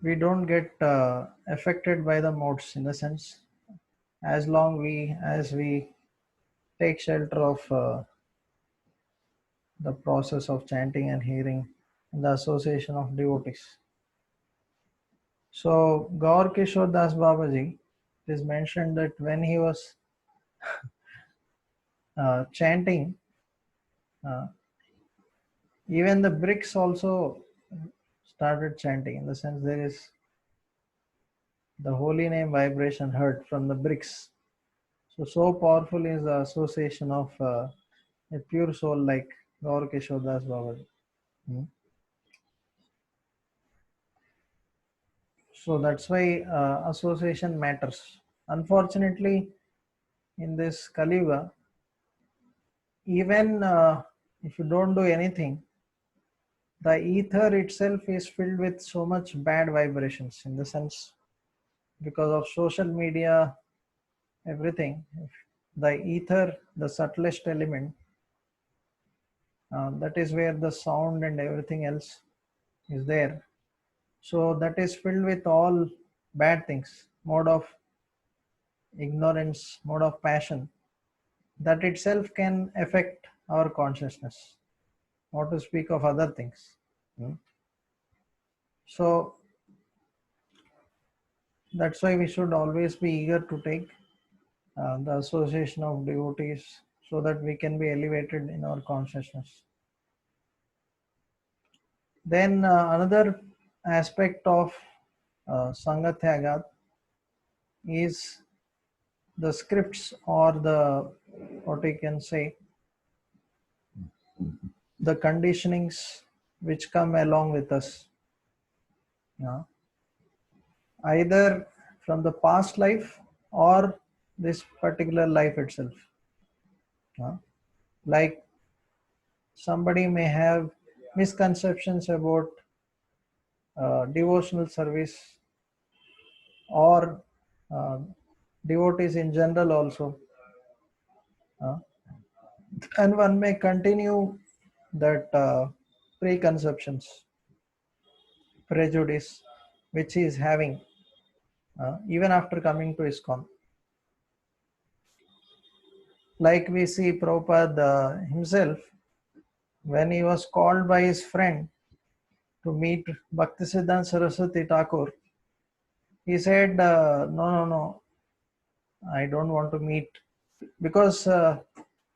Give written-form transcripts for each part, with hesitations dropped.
we don't get affected by the modes, in the sense, as long as we take shelter of the process of chanting and hearing and the association of devotees. So Gaur Kishore Das Babaji, it is mentioned that when he was chanting, uh, even the bricks also started chanting, in the sense there is the holy name vibration heard from the bricks. So powerful is the association of a pure soul like Gaur Kishore Das Babaji. Hmm. So that's why association matters. Unfortunately, in this Kali Yuga, even if you don't do anything, the ether itself is filled with so much bad vibrations, in the sense, because of social media, everything. The ether, the subtlest element, that is where the sound and everything else is there. So that is filled with all bad things, mode of ignorance, mode of passion. That itself can affect our consciousness, not to speak of other things. Hmm. So that's why we should always be eager to take the association of devotees, so that we can be elevated in our consciousness. Then another aspect of Sangatyagat is the scripts, or the, what you can say, the conditionings which come along with us, either from the past life or this particular life itself. Like somebody may have misconceptions about devotional service, or uh, devotees in general also, uh, and one may continue that preconceptions, prejudice which he is having even after coming to ISKCON. Like we see Prabhupada himself, when he was called by his friend to meet Bhaktisiddhanta Saraswati Thakur, he said, no, no, no, I don't want to meet, because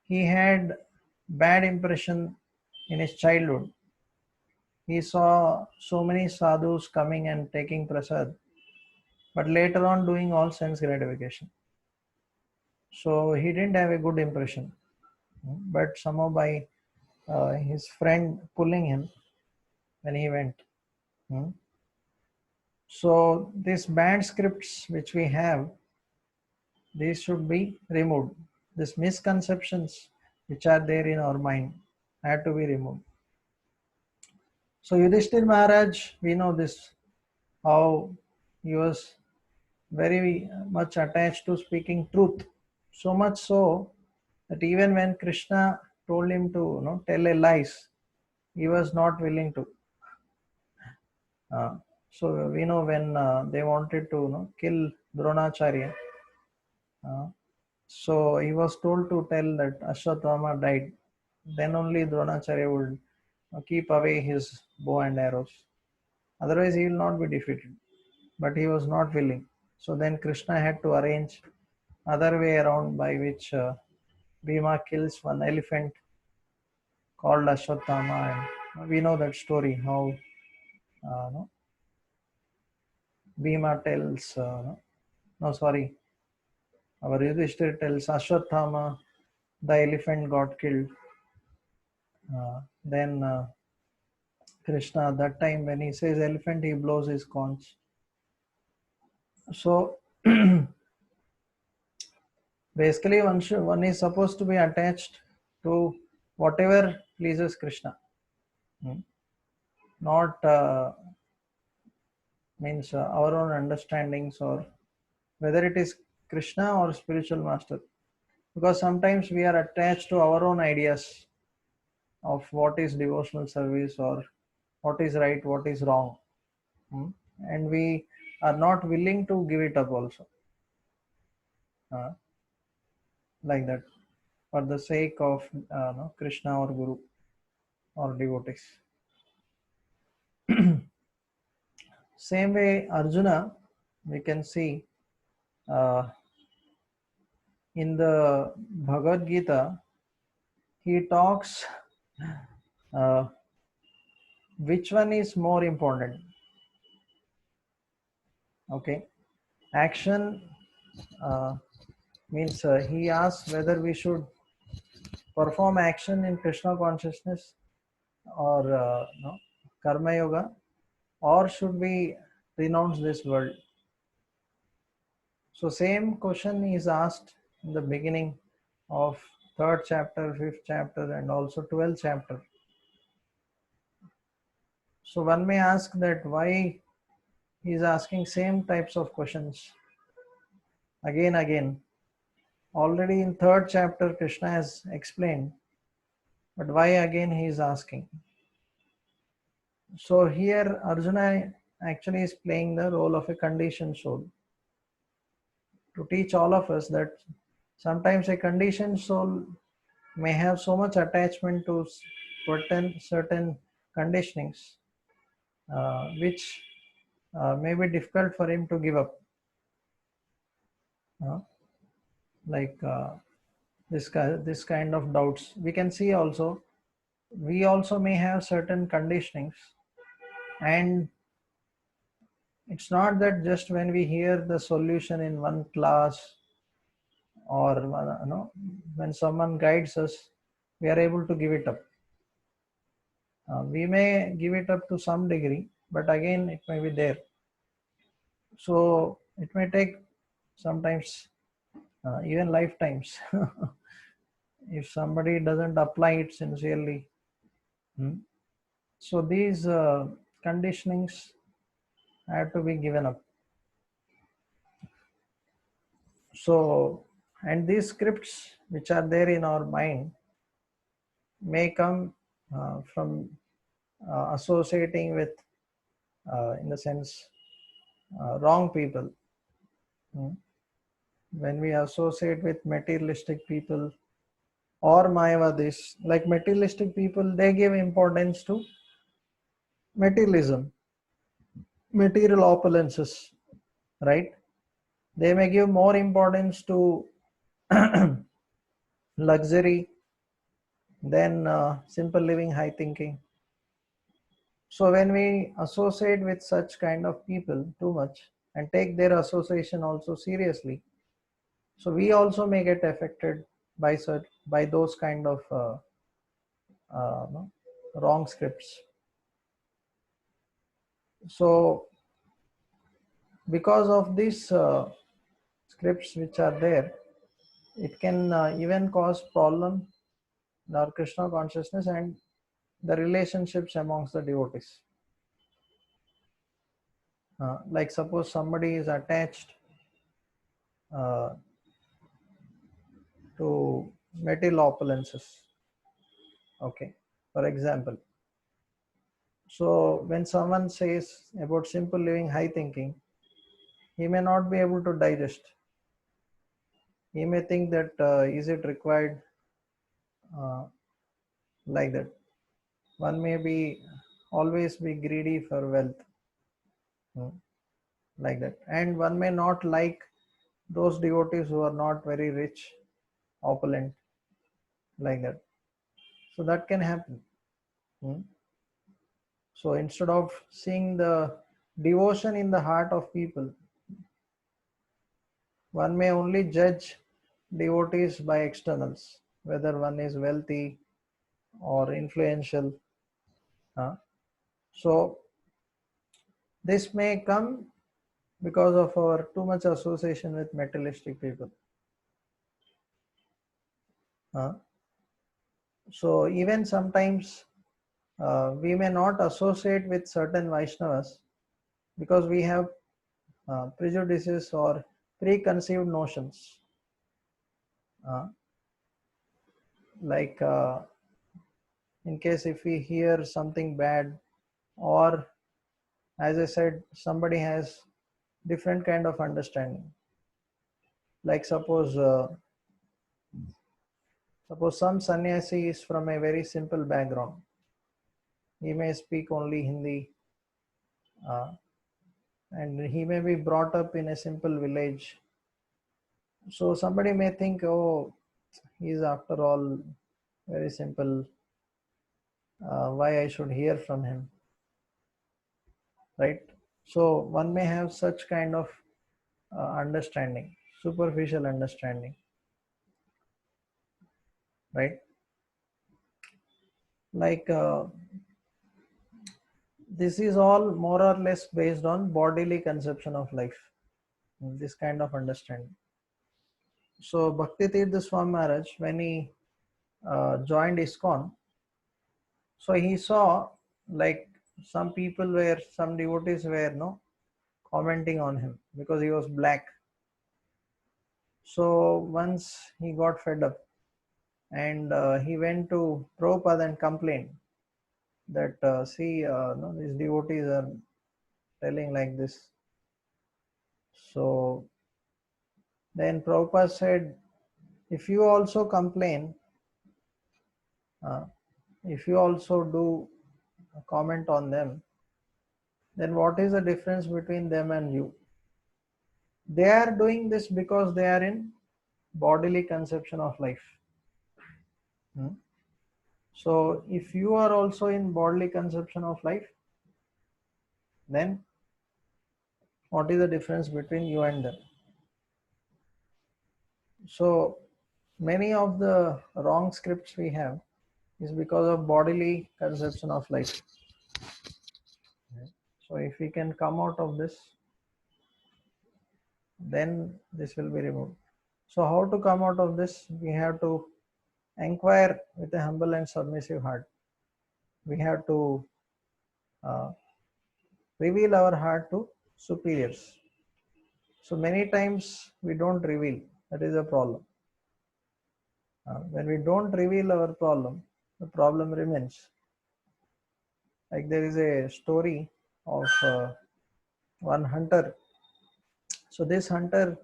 he had bad impression in his childhood. He saw so many sadhus coming and taking prasad, but later on doing all sense gratification. So he didn't have a good impression. But somehow by his friend pulling him when he went. So these bad scripts which we have, these should be removed. These misconceptions which are there in our mind have to be removed. So Yudhishthir Maharaj, we know this, how he was very much attached to speaking truth. So much so that even when Krishna told him to tell a lies, he was not willing to. So we know when they wanted to kill Dronacharya, so he was told to tell that Ashwatthama died. Then only Dronacharya would keep away his bow and arrows. Otherwise, he will not be defeated. But he was not willing. So then Krishna had to arrange other way around, by which Bhima kills one elephant called Ashwatthama, and we know that story, how no, Bhima tells, no sorry, our Yudhishthir tells Ashwatthama the elephant got killed. Then Krishna, that time when he says elephant, he blows his conch. So basically, one is supposed to be attached to whatever pleases Krishna. Not means our own understandings, or whether it is Krishna or spiritual master. Because sometimes we are attached to our own ideas of what is devotional service, or what is right, what is wrong. and we are not willing to give it up also, like that, for the sake of no, Krishna or Guru or devotees. Same way, Arjuna, we can see uh, in the Bhagavad Gita, he talks uh, which one is more important. Okay, action means he asks whether we should perform action in Krishna consciousness or no, karma yoga, or should we renounce this world. So same question is asked in the beginning of third chapter, fifth chapter, and also 12th chapter. So one may ask that why he is asking same types of questions again. Already in third chapter Krishna has explained, but why again he is asking. So here Arjuna actually is playing the role of a conditioned soul to teach all of us that sometimes a conditioned soul may have so much attachment to certain conditionings which may be difficult for him to give up. Uh, like this kind of doubts we can see also. We also may have certain conditionings, and it's not that just when we hear the solution in one class or when someone guides us, we are able to give it up. We may give it up to some degree, but again it may be there. So it may take sometimes even lifetimes if somebody doesn't apply it sincerely. So these conditionings have to be given up. So, and these scripts which are there in our mind may come from associating with, in the sense, wrong people. When we associate with materialistic people or Mayavadis, like materialistic people, they give importance to materialism, material opulences, right? They may give more importance to luxury than simple living, high thinking. So when we associate with such kind of people too much and take their association also seriously, so we also may get affected by those kind of no, wrong scripts. So because of these scripts which are there, it can even cause problem in our Krishna consciousness and the relationships amongst the devotees. Like suppose somebody is attached uh, to material opulences, okay, for example. So when someone says about simple living, high thinking, he may not be able to digest. He may think that is it required, uh, like that. One may be always be greedy for wealth, like that, and one may not like those devotees who are not very rich, opulent, like that. So that can happen. So instead of seeing the devotion in the heart of people, one may only judge devotees by externals, whether one is wealthy or influential. So this may come because of our too much association with materialistic people. So even sometimes we may not associate with certain Vaishnavas because we have prejudices or preconceived notions. Like in case if we hear something bad or As I said, somebody has different kind of understanding. Like suppose some sannyasi is from a very simple background. He may speak only Hindi, uh, and he may be brought up in a simple village. So somebody may think, oh, he's after all very simple. Why I should hear from him, right? So one may have such kind of understanding, superficial understanding, right? Like this is all more or less based on bodily conception of life, this kind of understanding. So Bhakti Tirtha Swami Maharaj, when he joined ISKCON, so he saw like some devotees were no commenting on him because he was black. So once he got fed up and he went to Prabhupada and complained that see, no, these devotees are telling like this. So then Prabhupada said, if you also complain, uh, if you also do a comment on them, then what is the difference between them and you? They are doing this because they are in bodily conception of life. Hmm? So if you are also in bodily conception of life, then what is the difference between you and them? So many of the wrong scripts we have is because of bodily conception of life. So if we can come out of this, then this will be removed. So how to come out of this? We have to inquire with a humble and submissive heart. We have to uh, reveal our heart to superiors. So many times we don't reveal. That is a problem. When we don't reveal our problem, the problem remains. Like there is a story of one hunter. So this hunter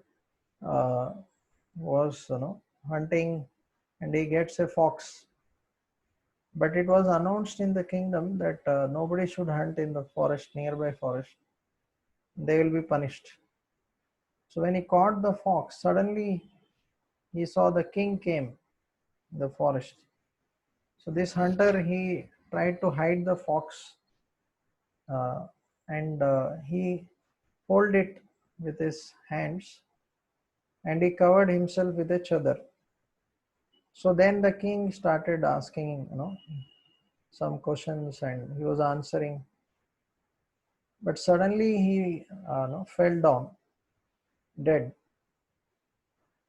uh, was hunting, and he gets a fox. But it was announced in the kingdom that nobody should hunt in the forest, nearby forest. They will be punished. So when he caught the fox, suddenly he saw the king came in the forest. So this hunter, he tried to hide the fox, uh, and he hold it with his hands, and he covered himself with a chadar. So then the king started asking, some questions, and he was answering. But suddenly he fell down dead.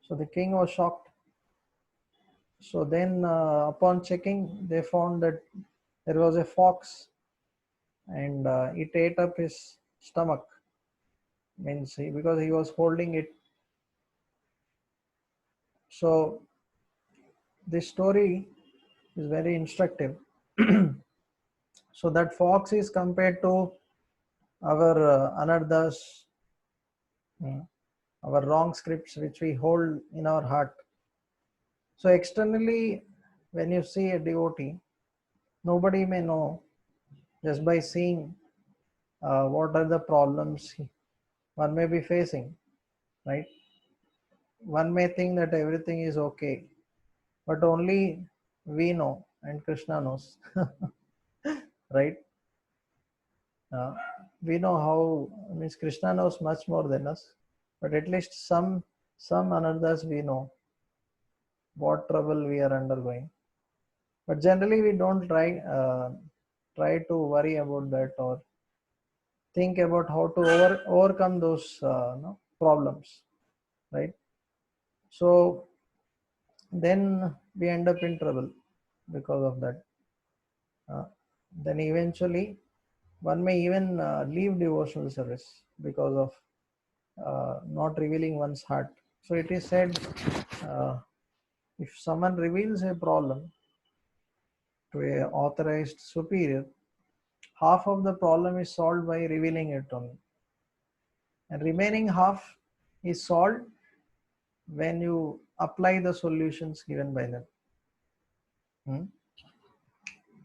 So the king was shocked. So then, upon checking, they found that there was a fox, and it ate up his stomach. Because he was holding it. So this story is very instructive. So that fox is compared to our anarthas, our wrong scripts which we hold in our heart. So externally, when you see a devotee, nobody may know just by seeing what are the problems one may be facing, right? One may think that everything is okay, but only we know and Krishna knows, right? We know how, means Krishna knows much more than us, but at least some anarthas we know what trouble we are undergoing. But generally we don't try to worry about that or think about how to overcome those problems, right? So then we end up in trouble because of that. Uh, then eventually one may even leave devotional service because of not revealing one's heart. So it is said, uh, if someone reveals a problem to a authorized superior, half of the problem is solved by revealing it only, and remaining half is solved when you apply the solutions given by them.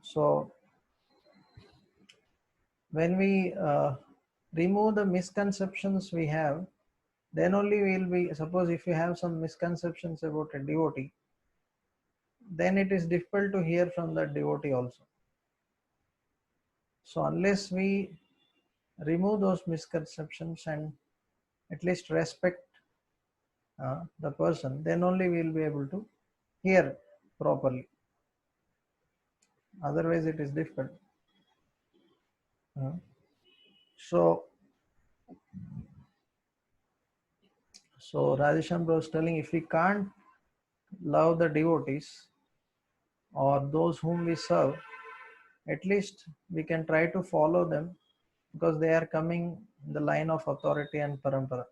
So when we remove the misconceptions we have, then only we will be, suppose if you have some misconceptions about a devotee, then it is difficult to hear from that devotee also. So unless we remove those misconceptions and at least respect the person, then only we will be able to hear properly. Otherwise it is difficult. So Radheshyam was telling, if we can't love the devotees or those whom we serve, at least we can try to follow them, because they are coming in the line of authority and parampara.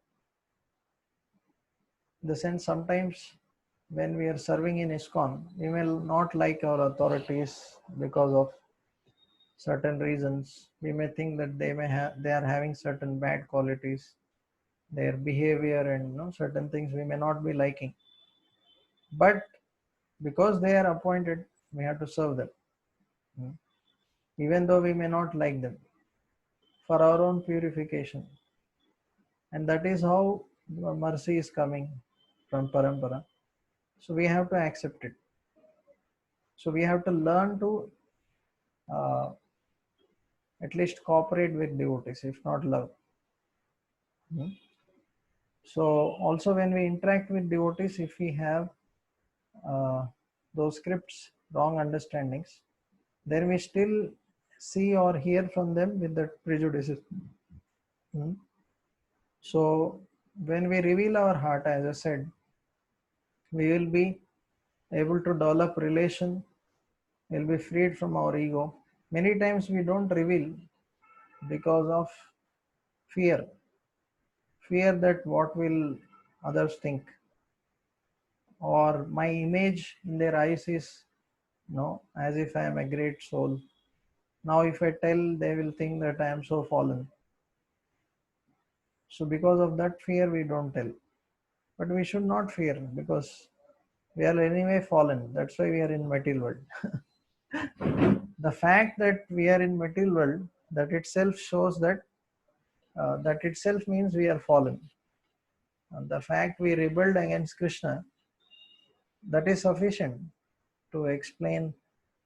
In the sense, sometimes when we are serving in ISKCON, we may not like our authorities because of certain reasons. We may think that they are having certain bad qualities, their behavior and certain things we may not be liking. But because they are appointed, we have to serve them, even though we may not like them, for our own purification. And that is how mercy is coming from parampara. So we have to accept it. So we have to learn to at least cooperate with devotees, if not love. So also when we interact with devotees, if we have those scripts, wrong understandings, then we still see or hear from them with the prejudices. So when we reveal our heart, as I said, we will be able to develop relation, we'll be freed from our ego. Many times we don't reveal because of fear that what will others think, or my image in their eyes is as if I am a great soul. Now if I tell, they will think that I am so fallen. So because of that fear we don't tell. But we should not fear, because we are anyway fallen. That's why we are in material world. The fact that we are in material world, that itself shows that that itself means we are fallen. And the fact we rebelled against Krishna, that is sufficient to explain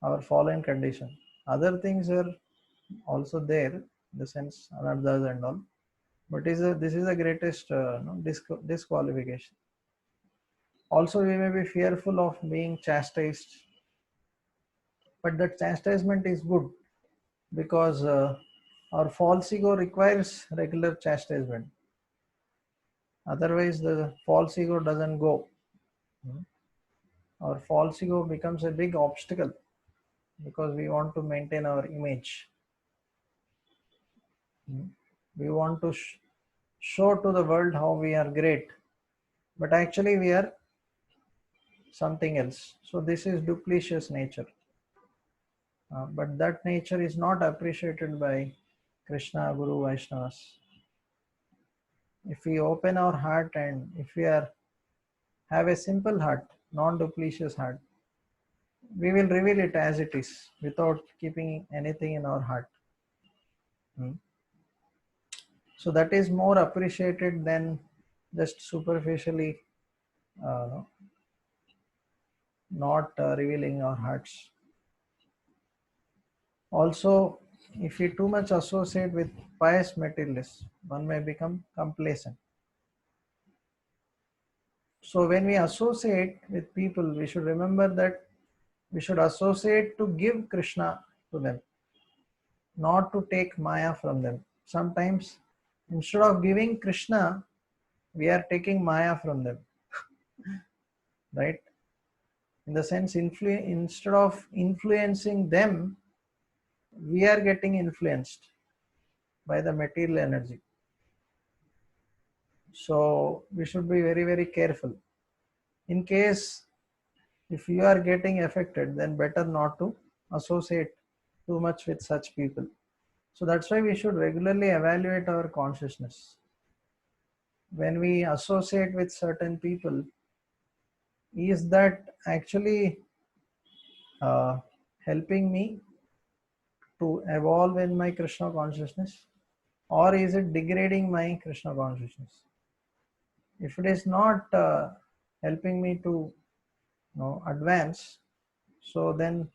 our fallen condition. Other things are also there, in the sense anarthas and all, but this is the greatest disqualification. Also, we may be fearful of being chastised, but that chastisement is good, because our false ego requires regular chastisement. Otherwise, the false ego doesn't go. Our false ego becomes a big obstacle, because we want to maintain our image. We want to show to the world how we are great, but actually we are something else. So this is duplicitous nature. But that nature is not appreciated by Krishna, Guru, Vaishnavas. If we open our heart and if we have a simple heart, non-duplicitous heart, we will reveal it as it is without keeping anything in our heart. So that is more appreciated than just superficially not revealing our hearts. Also, if we too much associate with pious materialists, one may become complacent. So when we associate with people, we should remember that we should associate to give Krishna to them, not to take Maya from them. Sometimes instead of giving Krishna, we are taking Maya from them. Right? In the sense, instead of influencing them, we are getting influenced by the material energy. So we should be very, very careful. In case if you are getting affected, then better not to associate too much with such people. So that's why we should regularly evaluate our consciousness. When we associate with certain people, is that actually uh, helping me to evolve in my Krishna consciousness, or is it degrading my Krishna consciousness? If it is not helping me to advance, so then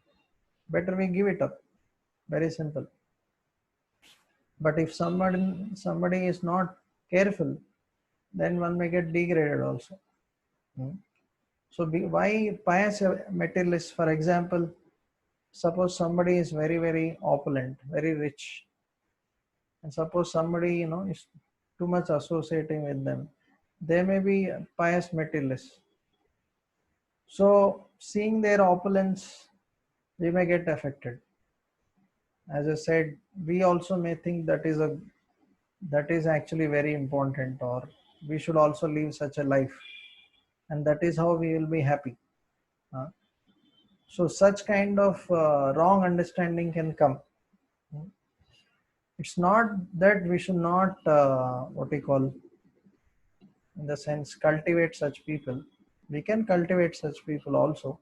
better we give it up. Very simple. But if somebody is not careful, then one may get degraded also. So why pious materialists? For example, suppose somebody is very very opulent, very rich, and suppose somebody is too much associating with them, they may be pious materialists. So seeing their opulence, we may get affected. As I said, we also may think that is actually very important, or we should also live such a life, and that is how we will be happy. So such kind of wrong understanding can come. It's not that we should not what we call, in the sense, cultivate such people. We can cultivate such people also,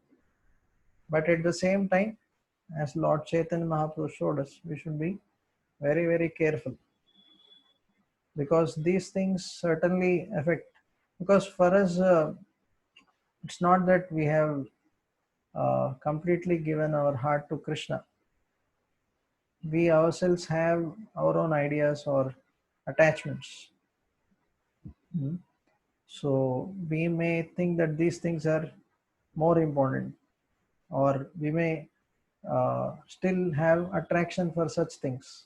but at the same time, as Lord Chaitanya Mahaprabhu showed us, we should be very very careful, because these things certainly affect. Because for us, it's not that we have completely given our heart to Krishna. We ourselves have our own ideas or attachments. So we may think that these things are more important, or we may still have attraction for such things.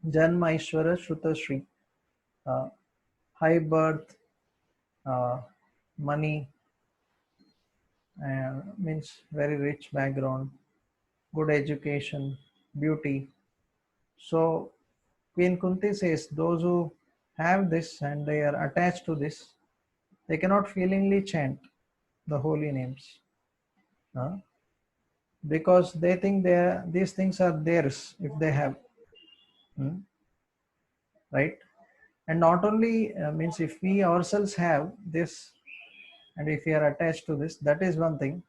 Janma Ishvara Shruta Shri, high birth, uh, money, means very rich background, good education, beauty. So Queen Kunti says those who have this and they are attached to this, they cannot feelingly chant the holy names, because they think these things are theirs if they have, right? And not only means if we ourselves have this, and if we are attached to this, that is one thing.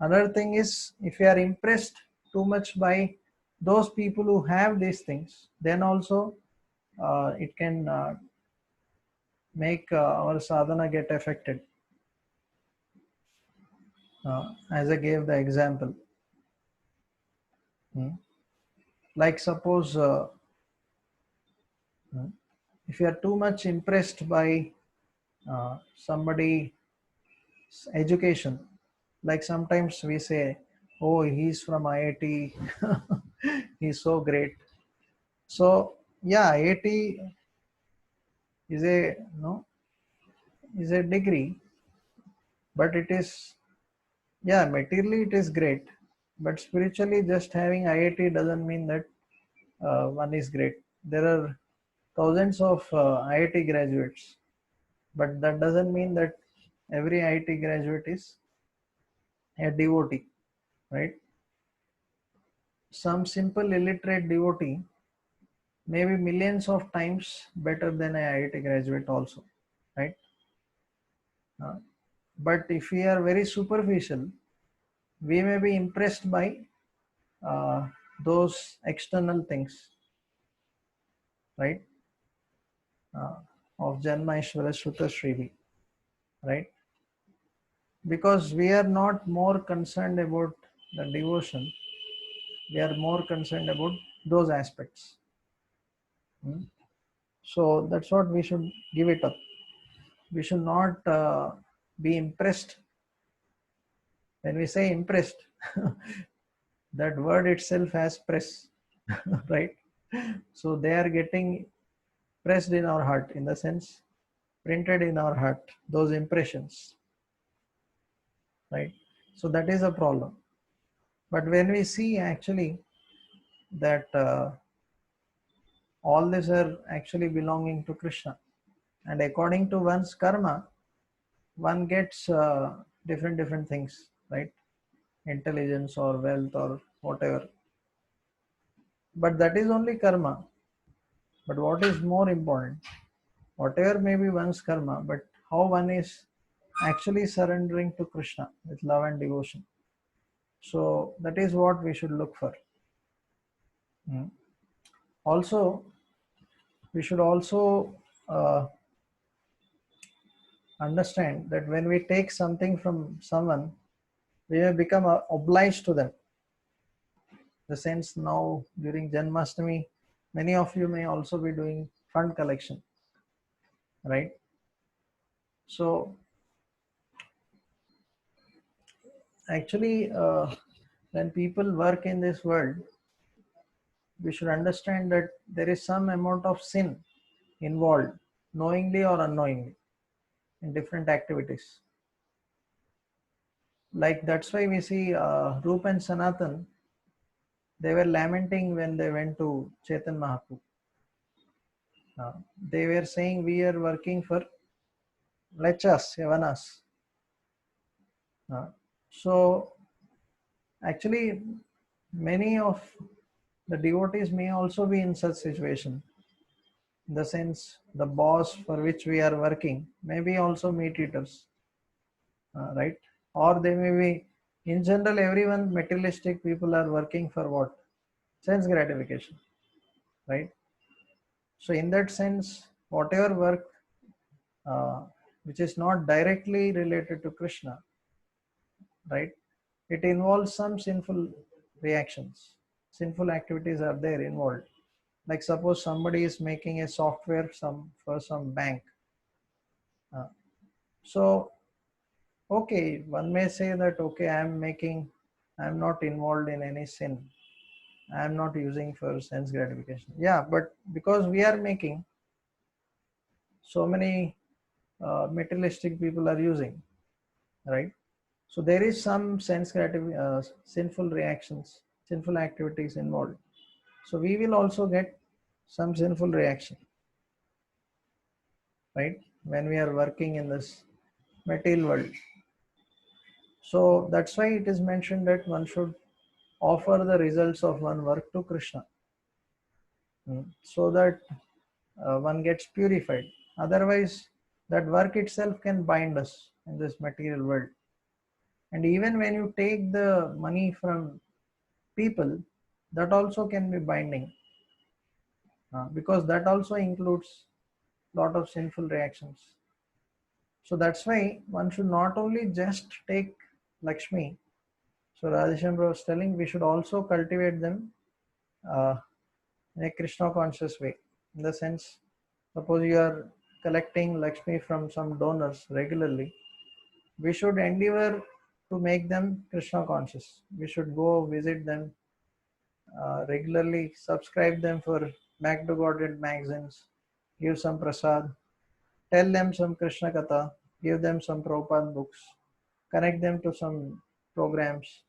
Another thing is, if we are impressed too much by those people who have these things, then also it can make our sadhana get affected. As I gave the example, like suppose if you are too much impressed by somebody's education, like sometimes we say, oh, he's from IIT, he's so great. So yeah, IIT is a is a degree, but it is, yeah, materially it is great, but spiritually just having IIT doesn't mean that one is great. There are thousands of IIT graduates, but that doesn't mean that every IIT graduate is a devotee, right? Some simple illiterate devotee may be millions of times better than a IIT graduate also, right? But if we are very superficial, we may be impressed by uh, those external things, right? Of Janma Ishvara Shuta Shrivi, right? Because we are not more concerned about the devotion, we are more concerned about those aspects. So that's what we should give it up. We should not be impressed. When we say impressed, that word itself has press, right? So they are getting pressed in our heart, in the sense, printed in our heart, those impressions, right? So that is a problem. But when we see actually that all these are actually belonging to Krishna, and according to one's karma, one gets different things, right? Intelligence or wealth or whatever. But that is only karma. But what is more important? Whatever may be one's karma, but how one is actually surrendering to Krishna with love and devotion. So that is what we should look for. Mm. Also, we should also understand that when we take something from someone, we may become obliged to them. The sense now during Janmashtami, many of you may also be doing fund collection, right? So actually, when people work in this world, we should understand that there is some amount of sin involved, knowingly or unknowingly, in different activities. Like that's why we see Rup and Sanatan, they were lamenting when they went to Chetan Mahaprabhu. They were saying, we are working for Lechas, Yavanas. So actually, many of the devotees may also be in such situation. In the sense, the boss for which we are working may be also meat eaters, right? Or they may be, in general, everyone, materialistic people are working for what? Sense gratification, right? So in that sense, whatever work uh, which is not directly related to Krishna, right? It involves some sinful reactions. Sinful activities are there involved. Like suppose somebody is making a software for some bank. Uh, so okay, one may say that okay, I'm not involved in any sin. I'm not using for sense gratification. Yeah, but because we are making, so many materialistic people are using, right? So there is some sinful reactions, sinful activities involved. So we will also get some sinful reaction, right? When we are working in this material world. So that's why it is mentioned that one should offer the results of one work to Krishna, so that one gets purified. Otherwise, that work itself can bind us in this material world. And even when you take the money from people, that also can be binding, because that also includes lot of sinful reactions. So that's why one should not only just take Lakshmi. So Radheshamra was telling we should also cultivate them uh, in a Krishna conscious way. In the sense, suppose you are collecting Lakshmi from some donors regularly, we should endeavor to make them Krishna conscious. We should go visit them regularly, subscribe them for Back to Godhead magazines, give some prasad, tell them some Krishna Katha, give them some Prabhupada books, connect them to some programs.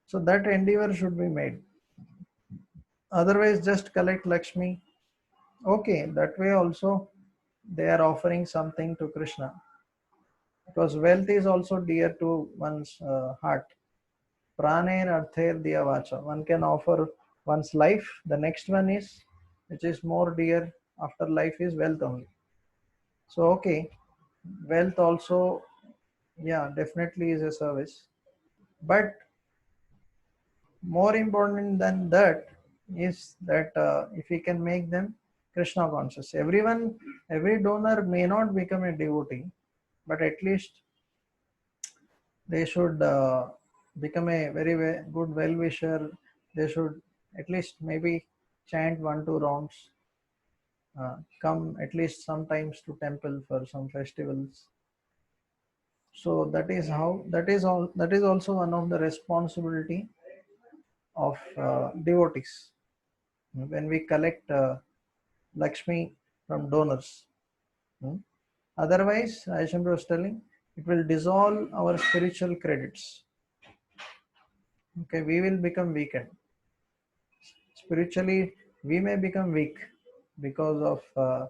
So that endeavor should be made. Otherwise, just collect Lakshmi. Okay, that way also they are offering something to Krishna, because wealth is also dear to one's heart. Praner arther diya vacha. One can offer one's life. The next one is, which is more dear after life, is wealth only. So okay, wealth also, yeah, definitely is a service. But more important than that is that if we can make them Krishna conscious. Every donor may not become a devotee, but at least they should become a very good well wisher. They should at least maybe chant 1 2 rounds, come at least sometimes to temple for some festivals. So that is also one of the responsibility of devotees when we collect Lakshmi from donors. Hmm. Otherwise, Aishambra was telling, it will dissolve our spiritual credits. Okay, we will become weakened. Spiritually, we may become weak because of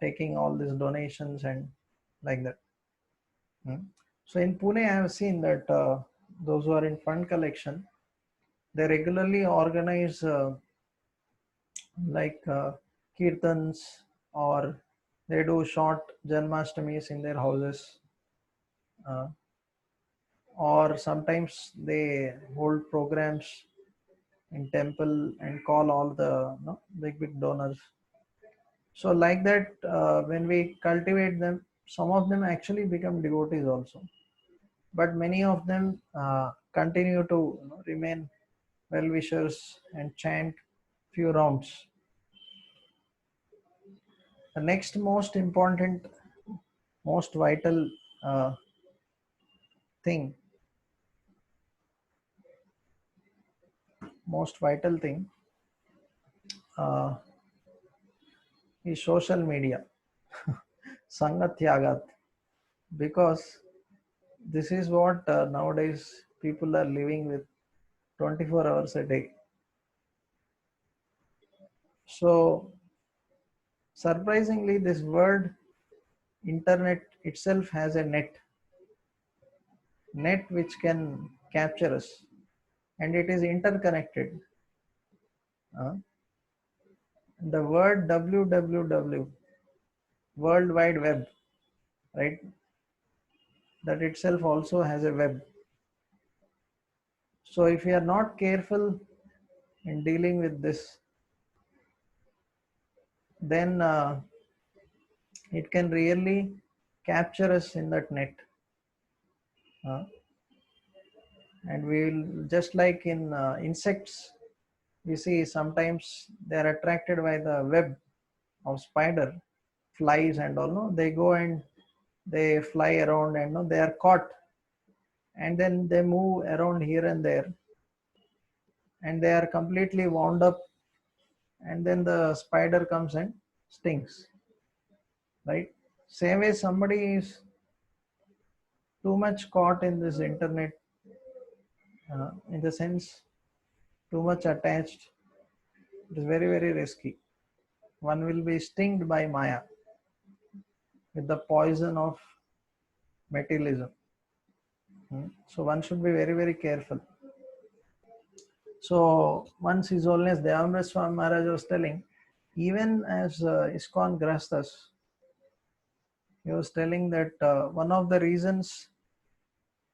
taking all these donations and like that. Hmm. So in Pune, I have seen that those who are in fund collection, They regularly organize like kirtans, or they do short Janmastamis in their houses, uh, or sometimes they hold programs in temple and call all the big donors. So like that, when we cultivate them, some of them actually become devotees also, but many of them continue to remain well wishers and chant few rounds. The next most important, most vital uh, thing, most vital thing uh, is social media, Sangatyagat, because this is what nowadays people are living with 24 hours a day. So surprisingly, this word internet itself has a net which can capture us, and it is interconnected. Uh, the word www, World Wide Web, right? That itself also has a web. So if we are not careful in dealing with this, then it can really capture us in that net. Uh, and we will, just like in insects, we see sometimes they are attracted by the web of spider, flies and all, no? They go and they fly around, and no, they are caught, and then they move around here and there, and they are completely wound up, and then the spider comes and stings, right? Same way, somebody is too much caught in this internet, in the sense too much attached. It is very, very risky. One will be stinged by Maya with the poison of materialism. So one should be very, very careful. So once His Holiness Devamrita Swami Maharaj was telling, even as ISKCON Grastas, he was telling that one of the reasons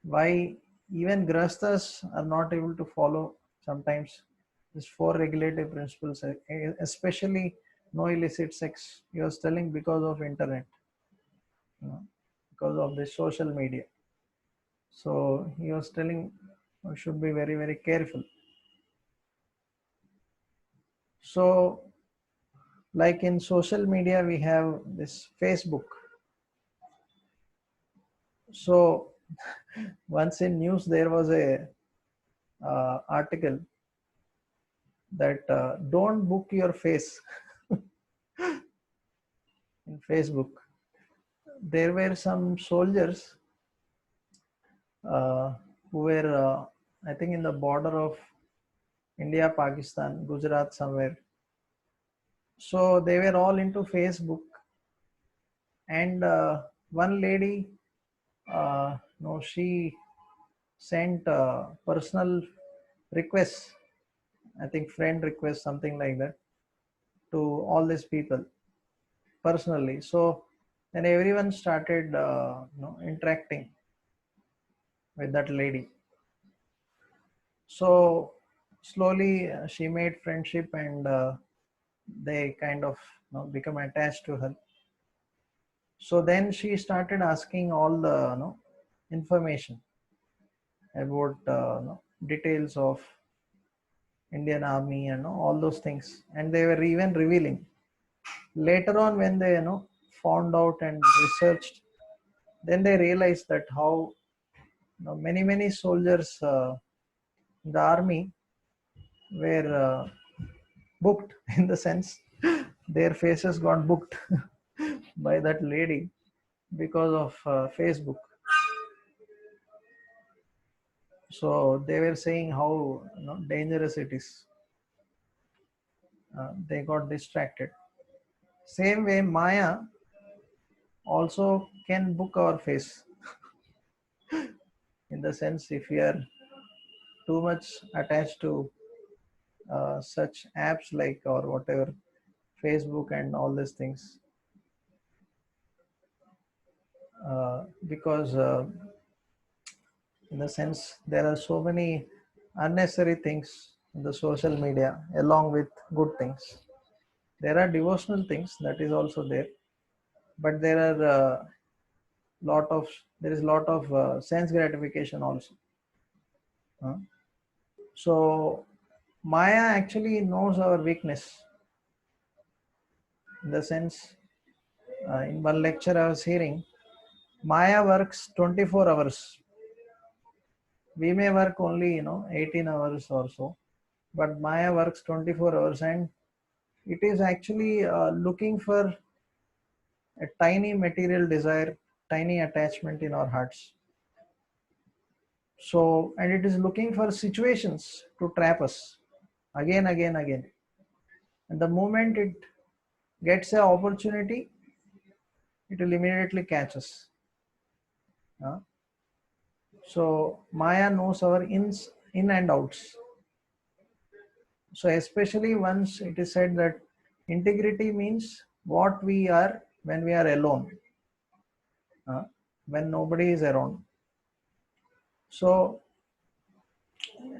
why even Grastas are not able to follow sometimes these four regulative principles, especially no illicit sex, he was telling, because of internet, because of the social media. So he was telling we should be very, very careful. So like in social media, we have this Facebook. So once in news, there was a article that don't book your face in Facebook. There were some soldiers uh, who were, I think, in the border of India, Pakistan, Gujarat, somewhere. So they were all into Facebook, and one lady, no, she sent personal requests, I think friend requests, something like that, to all these people personally. So then everyone started, interacting with that lady. So slowly she made friendship, and they kind of become attached to her. So then she started asking all the information about details of Indian Army and all those things, and they were even revealing. Later on, when they found out and researched, then they realized that how many soldiers in the army were booked in the sense their faces got booked by that lady because of Facebook. So they were saying how dangerous it is. They got distracted. Same way, Maya also can book our face, in the sense if we are too much attached to such apps like or whatever Facebook and all these things, because in the sense there are so many unnecessary things in the social media along with good things. There are devotional things that is also there, but lot of there is lot of sense gratification also. uh. So Maya actually knows our weakness, in the sense, in one lecture I was hearing, Maya works 24 hours. We may work only 18 hours or so, but Maya works 24 hours, and it is actually looking for a tiny material desire, tiny attachment in our hearts. So, and it is looking for situations to trap us again, again, again. And the moment it gets an opportunity, it will immediately catch us. Uh, so Maya knows our in and outs. So especially once it is said that integrity means what we are when we are alone, uh, when nobody is around. So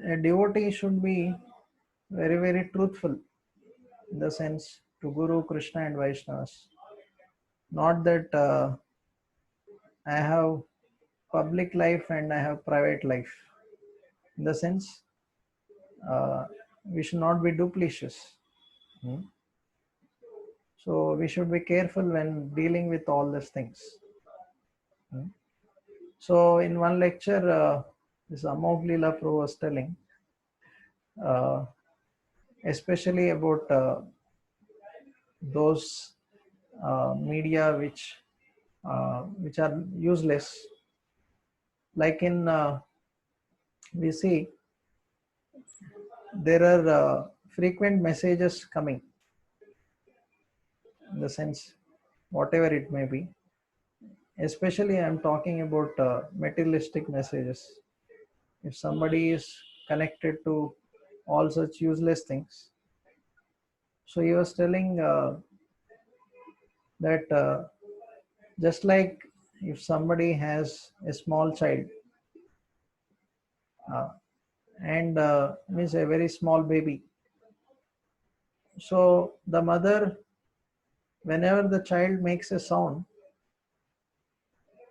a devotee should be very, very truthful, in the sense, to Guru, Krishna and Vaishnavas. Not that I have public life and I have private life. In the sense, we should not be duplicitous. Hmm. So we should be careful when dealing with all these things. Hmm. So in one lecture, this Amog Leela Pro was telling, uh, especially about those media which are useless. Like in we see there are frequent messages coming, in the sense, whatever it may be. Especially I'm talking about materialistic messages. If somebody is connected to all such useless things, so he was telling that just like if somebody has a small child, uh, and means a very small baby, so the mother, whenever the child makes a sound,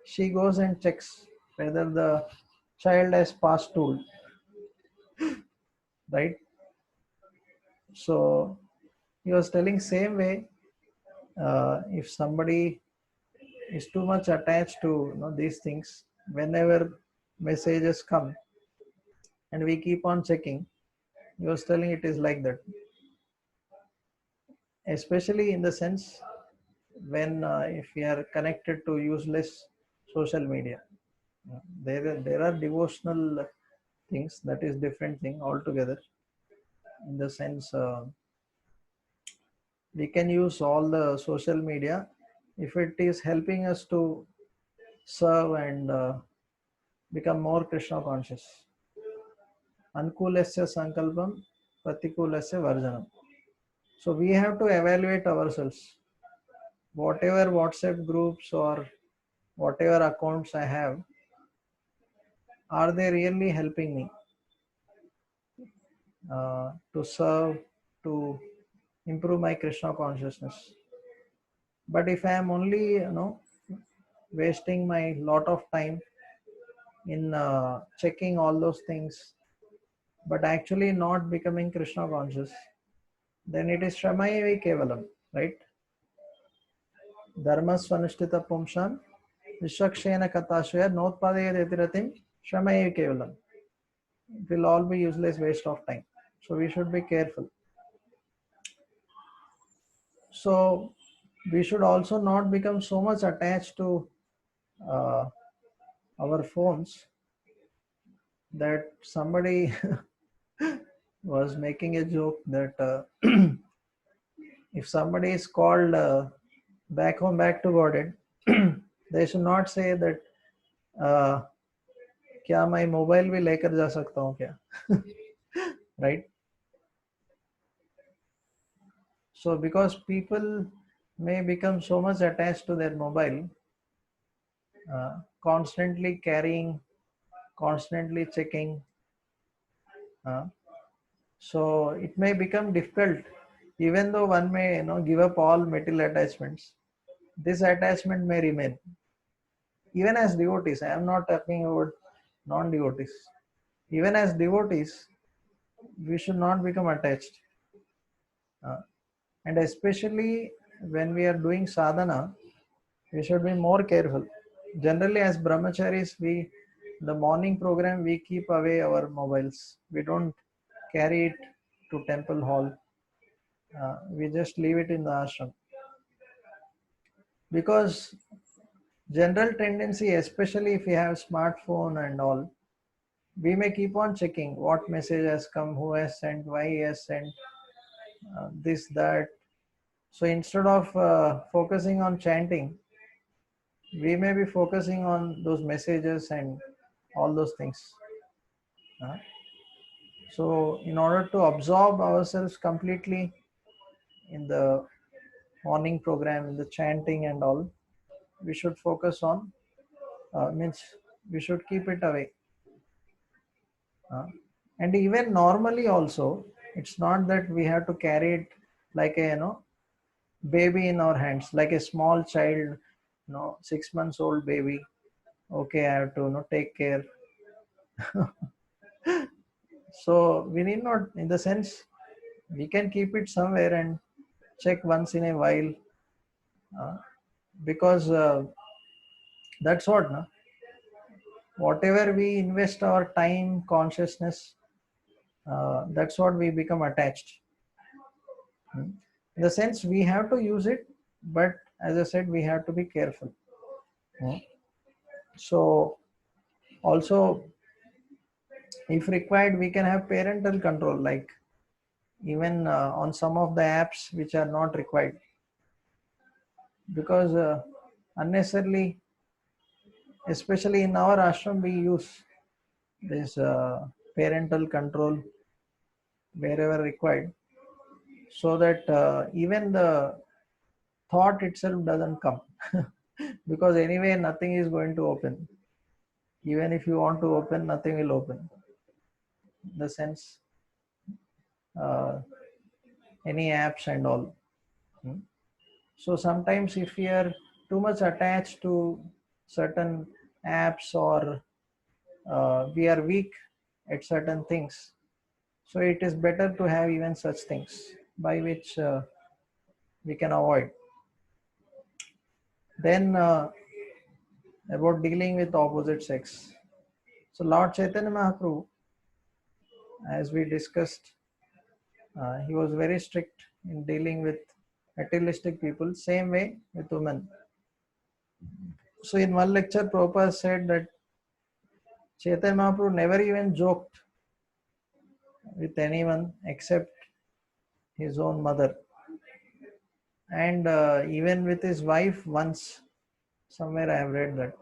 she goes and checks whether the child has passed stool, right? So he was telling same way, if somebody is too much attached to these things, whenever messages come and we keep on checking, he was telling it is like that. Especially in the sense when if we are connected to useless social media. There are devotional things, that is different thing altogether. In the sense, we can use all the social media if it is helping us to serve and become more Krishna conscious. Ankulasya sankalpam, pratikulasya varjanam. So we have to evaluate ourselves. Whatever WhatsApp groups or whatever accounts I have, are they really helping me to serve, to improve my Krishna consciousness? But if I am only, wasting my lot of time in checking all those things, but actually not becoming Krishna conscious, then it is Shamayevi Kevalam, right? Dharma Svanushtita Pumshan, Vishakshena Katashaya, Notpadaya Yatiratim, Shamayevi Kevalam. It will all be useless waste of time. So we should be careful. So we should also not become so much attached to uh, our phones that somebody was making a joke that if somebody is called back home, back to Godhead, they should not say that क्या मैं mobile भी लेकर जा सकता हूँ क्या? Right? So because people may become so much attached to their mobile, constantly carrying, constantly checking, uh, so it may become difficult. Even though one may give up all material attachments, this attachment may remain. Even as devotees, I am not talking about non-devotees. Even as devotees, we should not become attached. Uh, and especially when we are doing sadhana, we should be more careful. Generally, as brahmacharis, the morning program we keep away our mobiles. We don't carry it to temple hall. We just leave it in the ashram because general tendency, especially if you have smartphone and all, we may keep on checking what message has come, who has sent, why he has sent, this, that. So instead of focusing on chanting, we may be focusing on those messages and all those things. Uh, so in order to absorb ourselves completely in the morning program, in the chanting and all, we should focus on, means we should keep it away. Uh, and even normally also, it's not that we have to carry it like a baby in our hands, like a small child, 6 months old baby. Okay, I have to take care. So we need not, in the sense, we can keep it somewhere and check once in a while, uh, because that's what, no? Whatever we invest our time, consciousness, that's what we become attached. Hmm. In the sense, we have to use it, but as I said, we have to be careful. Hmm. So also, if required, we can have parental control, like even on some of the apps which are not required, because unnecessarily, especially in our ashram, we use this parental control wherever required, so that even the thought itself doesn't come. Because anyway nothing is going to open. Even if you want to open, nothing will open. In the sense, uh, any apps and all. Hmm. So sometimes if we are too much attached to certain apps, or we are weak at certain things, so it is better to have even such things by which we can avoid. Then about dealing with opposite sex. So Lord Chaitanya Mahaprabhu, as we discussed, he was very strict in dealing with materialistic people, same way with women. So in one lecture, Prabhupada said that Chaitanya Mahaprabhu never even joked with anyone except his own mother. And even with his wife once, somewhere I have read that.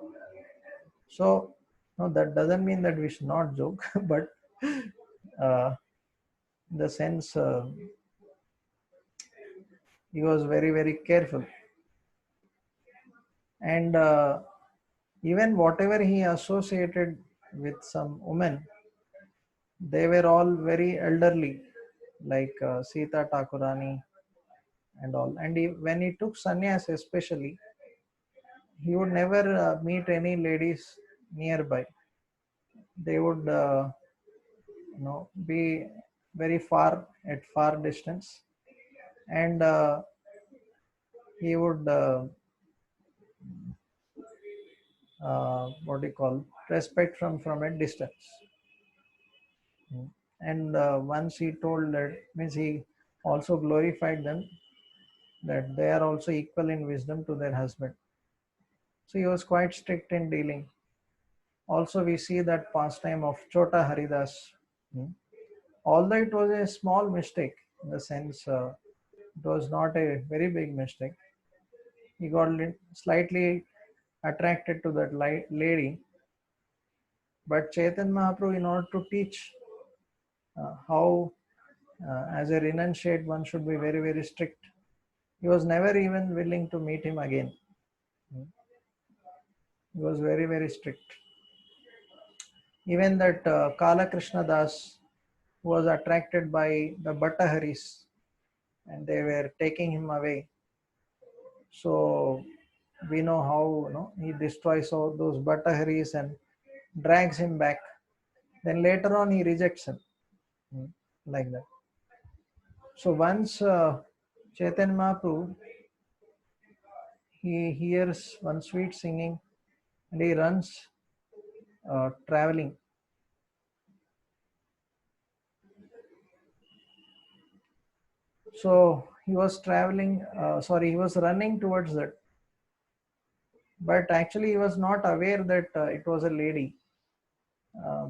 So, no, that doesn't mean that we should not joke, but uh, in the sense, he was very, very careful. And even whatever he associated with some women, they were all very elderly, like Sita Thakurani and all. And when he took sannyas, especially, he would never meet any ladies nearby. They would, be very far, at far distance, and he would, what do you call, respect from a distance. And once he told that, means he also glorified them, that they are also equal in wisdom to their husband. So he was quite strict in dealing. Also, we see that pastime of Chota Haridas. Hmm. Although it was a small mistake, in the sense, it was not a very big mistake. He got slightly attracted to that lady, But Chaitanya Mahaprabhu, in order to teach how, as a renunciate, one should be very, very strict, he was never even willing to meet him again. He was very, very strict. Even that Kala Krishna Das was attracted by the Bhattaharis and they were taking him away. So we know how, he destroys all those Bhattaharis and drags him back. Then later on he rejects him, like that. So once Chaitanya Mahaprabhu, he hears one sweet singing and he runs traveling. So he was traveling, he was running towards that. But actually he was not aware that it was a lady,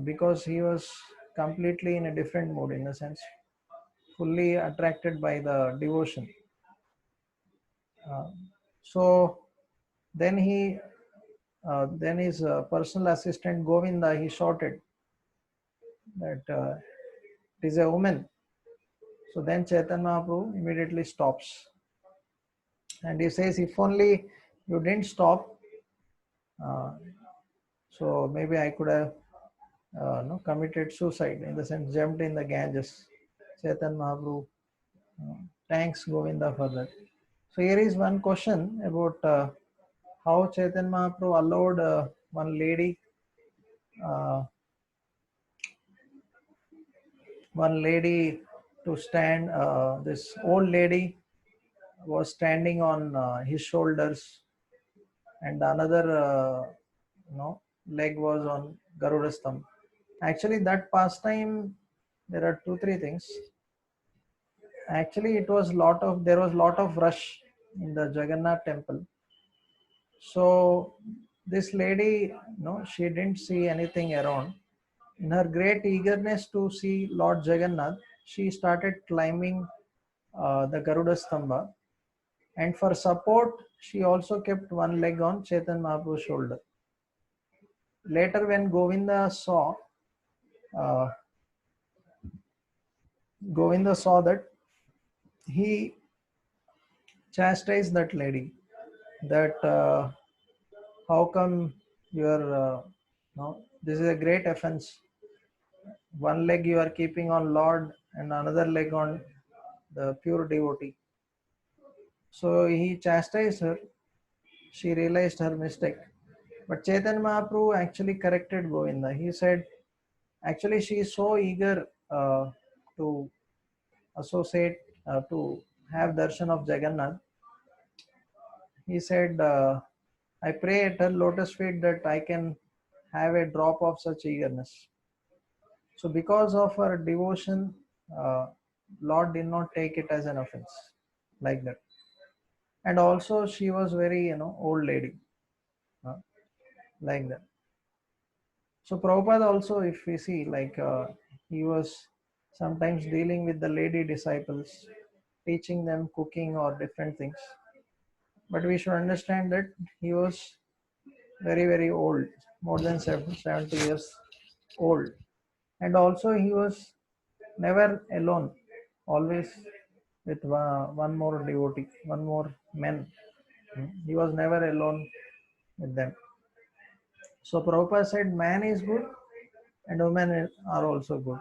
because he was completely in a different mood, in a sense, fully attracted by the devotion. Uh, so then then his personal assistant Govinda, he shouted that it is a woman. So then Chaitanya Mahaprabhu immediately stops and he says, if only you didn't stop, uh, so maybe I could have no, committed suicide, in the sense jumped in the Ganges. Chaitanya Mahaprabhu thanks Govinda for that. So here is one question about how Chaitanya Mahaprabhu allowed uh, one lady to stand. This old lady was standing on his shoulders, and another leg was on Garuda's thumb. Actually, that pastime, there are two, three things. Actually, there was lot of rush in the Jagannath temple. So this lady, she didn't see anything around. In her great eagerness to see Lord Jagannath, she started climbing the Garuda Stamba. And for support, she also kept one leg on Chaitanya Mahaprabhu's shoulder. Later, when uh, Govinda saw that, he chastised that lady. That how come you're, no, this is a great offense. One leg you are keeping on Lord and another leg on the pure devotee. So he chastised her. She realized her mistake. But Chaitanya Mahaprabhu actually corrected Govinda. He said, actually, she is so eager to associate, to have darshan of Jagannath. He said, I pray at her lotus feet that I can have a drop of such eagerness. So because of her devotion, uh, Lord did not take it as an offense, like that. And also she was very, old lady, uh, like that. So Prabhupada also, if we see, like he was sometimes dealing with the lady disciples, teaching them cooking or different things. But we should understand that he was very, very old, more than 70 years old. And also he was never alone, always with one more devotee, one more man. He was never alone with them. So Prabhupada said man is good and women are also good.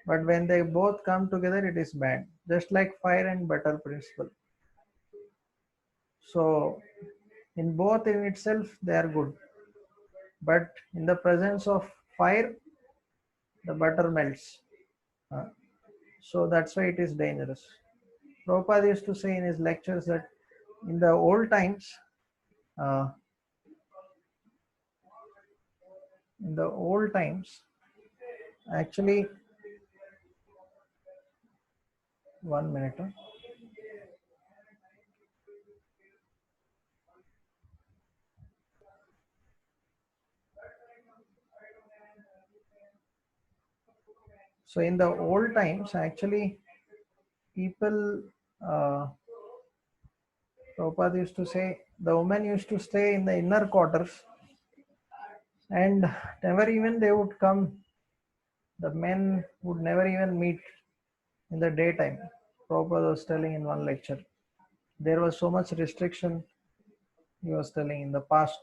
But when they both come together, it is bad. Just like fire and butter principle. So in both in itself, they are good. But in the presence of fire, the butter melts. Uh, so that's why it is dangerous. Prabhupada used to say in his lectures that in the old times, uh, in the old times, actually, 1 minute. So in the old times, actually, people, uh, Prabhupada used to say, the women used to stay in the inner quarters and never even they would come, the men would never even meet in the daytime. Prabhupada was telling in one lecture. There was so much restriction, he was telling in the past.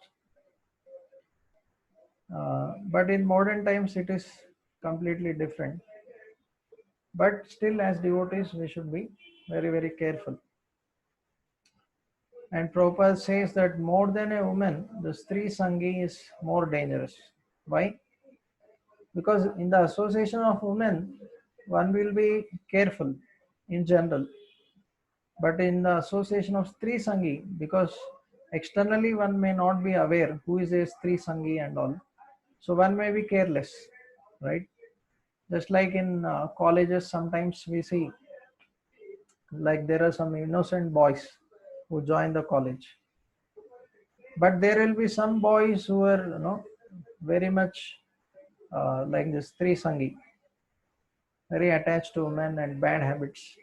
But in modern times, it is completely different. But still, as devotees, we should be very, very careful. And Prabhupada says that more than a woman, the Stri Sangi is more dangerous. Why? Because in the association of women, one will be careful in general. But in the association of Stri Sangi, because externally one may not be aware who is a Stri Sangi and all, so one may be careless, right? Just like in colleges, sometimes we see like there are some innocent boys who join the college, but there will be some boys who are very much like this Stri Sangi, very attached to women and bad habits.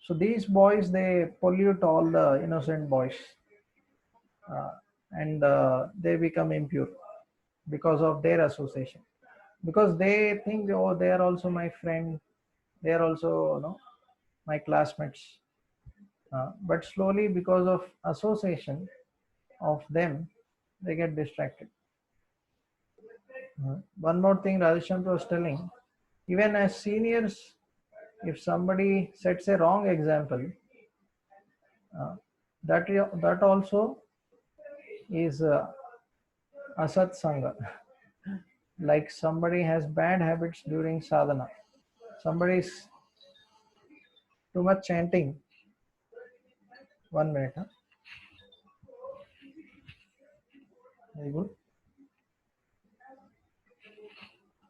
So these boys they pollute all the innocent boys, uh, and they become impure because of their association. Because they think, oh, they are also my friend, they are also my classmates. But slowly, because of association of them, they get distracted. One more thing Radheshyam was telling, even as seniors, if somebody sets a wrong example, uh, that also is asat sanga. Like somebody has bad habits during sadhana, somebody is too much chanting. 1 minute, huh? Very good.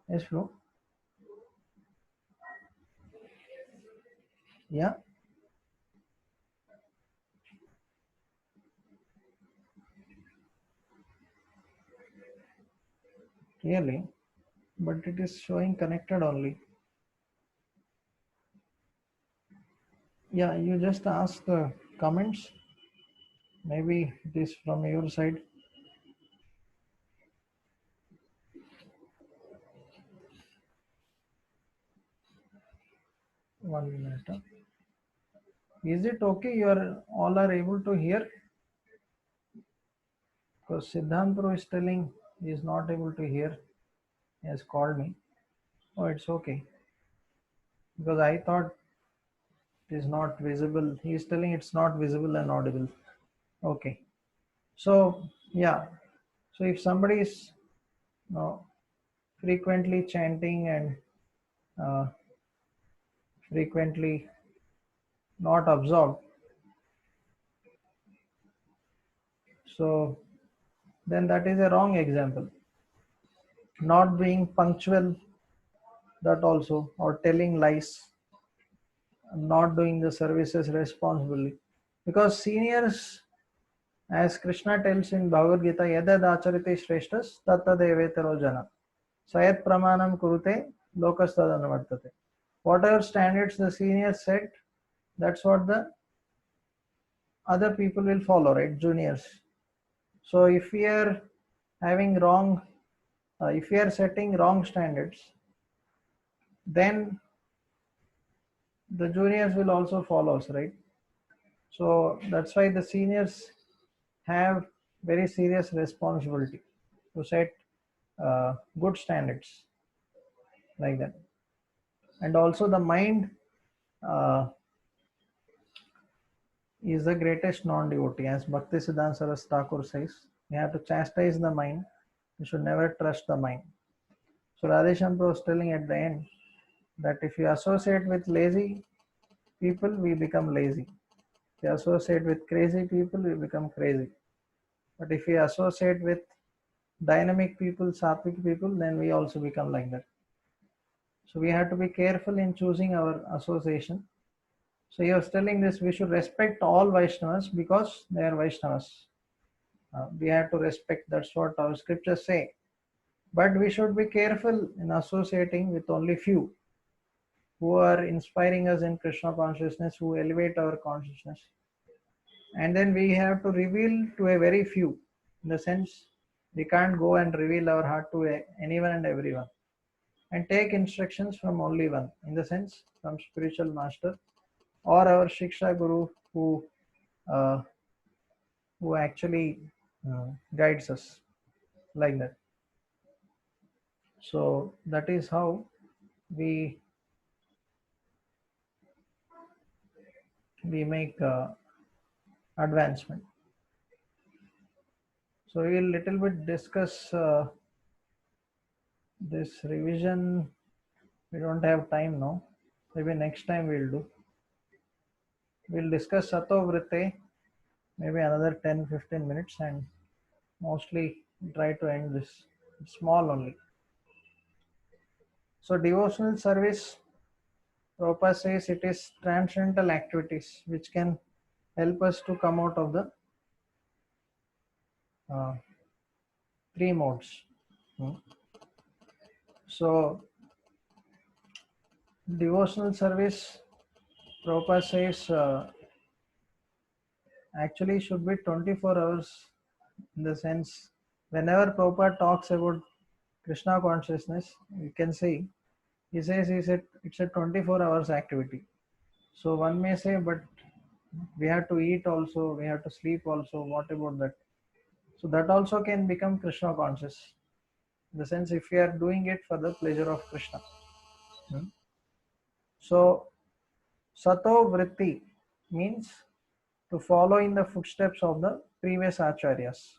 Yes, bro. Yeah, really. But it is showing connected only. Yeah, you just ask the comments. Maybe it is from your side. 1 minute, huh? Is it okay? You are all are able to hear? Because Siddhantro is telling he is not able to hear. He has called me. Oh, it's okay. Because I thought it is not visible. He is telling it's not visible and audible. Okay. So yeah. So if somebody is frequently chanting and uh, frequently not absorbed, so then that is a wrong example. Not being punctual, that also, or telling lies, not doing the services responsibly. Because seniors, as Krishna tells in Bhagavad Gita, yadad acharite shreshtas tattadevetaro jana. Sayat pramanam kurute lokastadanavartate. Whatever standards the seniors set, that's what the other people will follow, right? Juniors. So if we are having wrong, if we are setting wrong standards, then the juniors will also follow us, right? So that's why the seniors have very serious responsibility to set good standards like that. And also the mind uh, is the greatest non-devotee, as Bhakti Siddhanta Saraswati Thakur says. You have to chastise the mind. You should never trust the mind. So Radheshankar was telling at the end that if you associate with lazy people, we become lazy. If you associate with crazy people, we become crazy. But if we associate with dynamic people, sattvic people, then we also become like that. So we have to be careful in choosing our association. So he was telling this, we should respect all Vaishnavas because they are Vaishnavas. We have to respect, that's what our scriptures say. But we should be careful in associating with only few who are inspiring us in Krishna consciousness, who elevate our consciousness. And then we have to reveal to a very few, in the sense We can't go and reveal our heart to anyone and everyone, and take instructions from only one, in the sense from spiritual master or our Shiksha Guru uh, who actually guides us like that. So that is how we we make advancement. So we will little bit discuss this revision. We don't have time now. Maybe next time we'll do. We'll discuss Sato Vritte, maybe another 10-15 minutes, and mostly try to end this small only. So devotional service, Prabhupada says it is transcendental activities which can help us to come out of the uh, three modes. Hmm. So devotional service, Prabhupada says actually should be 24 hours, in the sense whenever Prabhupada talks about Krishna consciousness, you can see he says it's a 24 hours activity. So one may say, but we have to eat also, we have to sleep also. What about that? So that also can become Krishna conscious. In the sense, if we are doing it for the pleasure of Krishna. Hmm. So Sato Vritti means to follow in the footsteps of the previous acharyas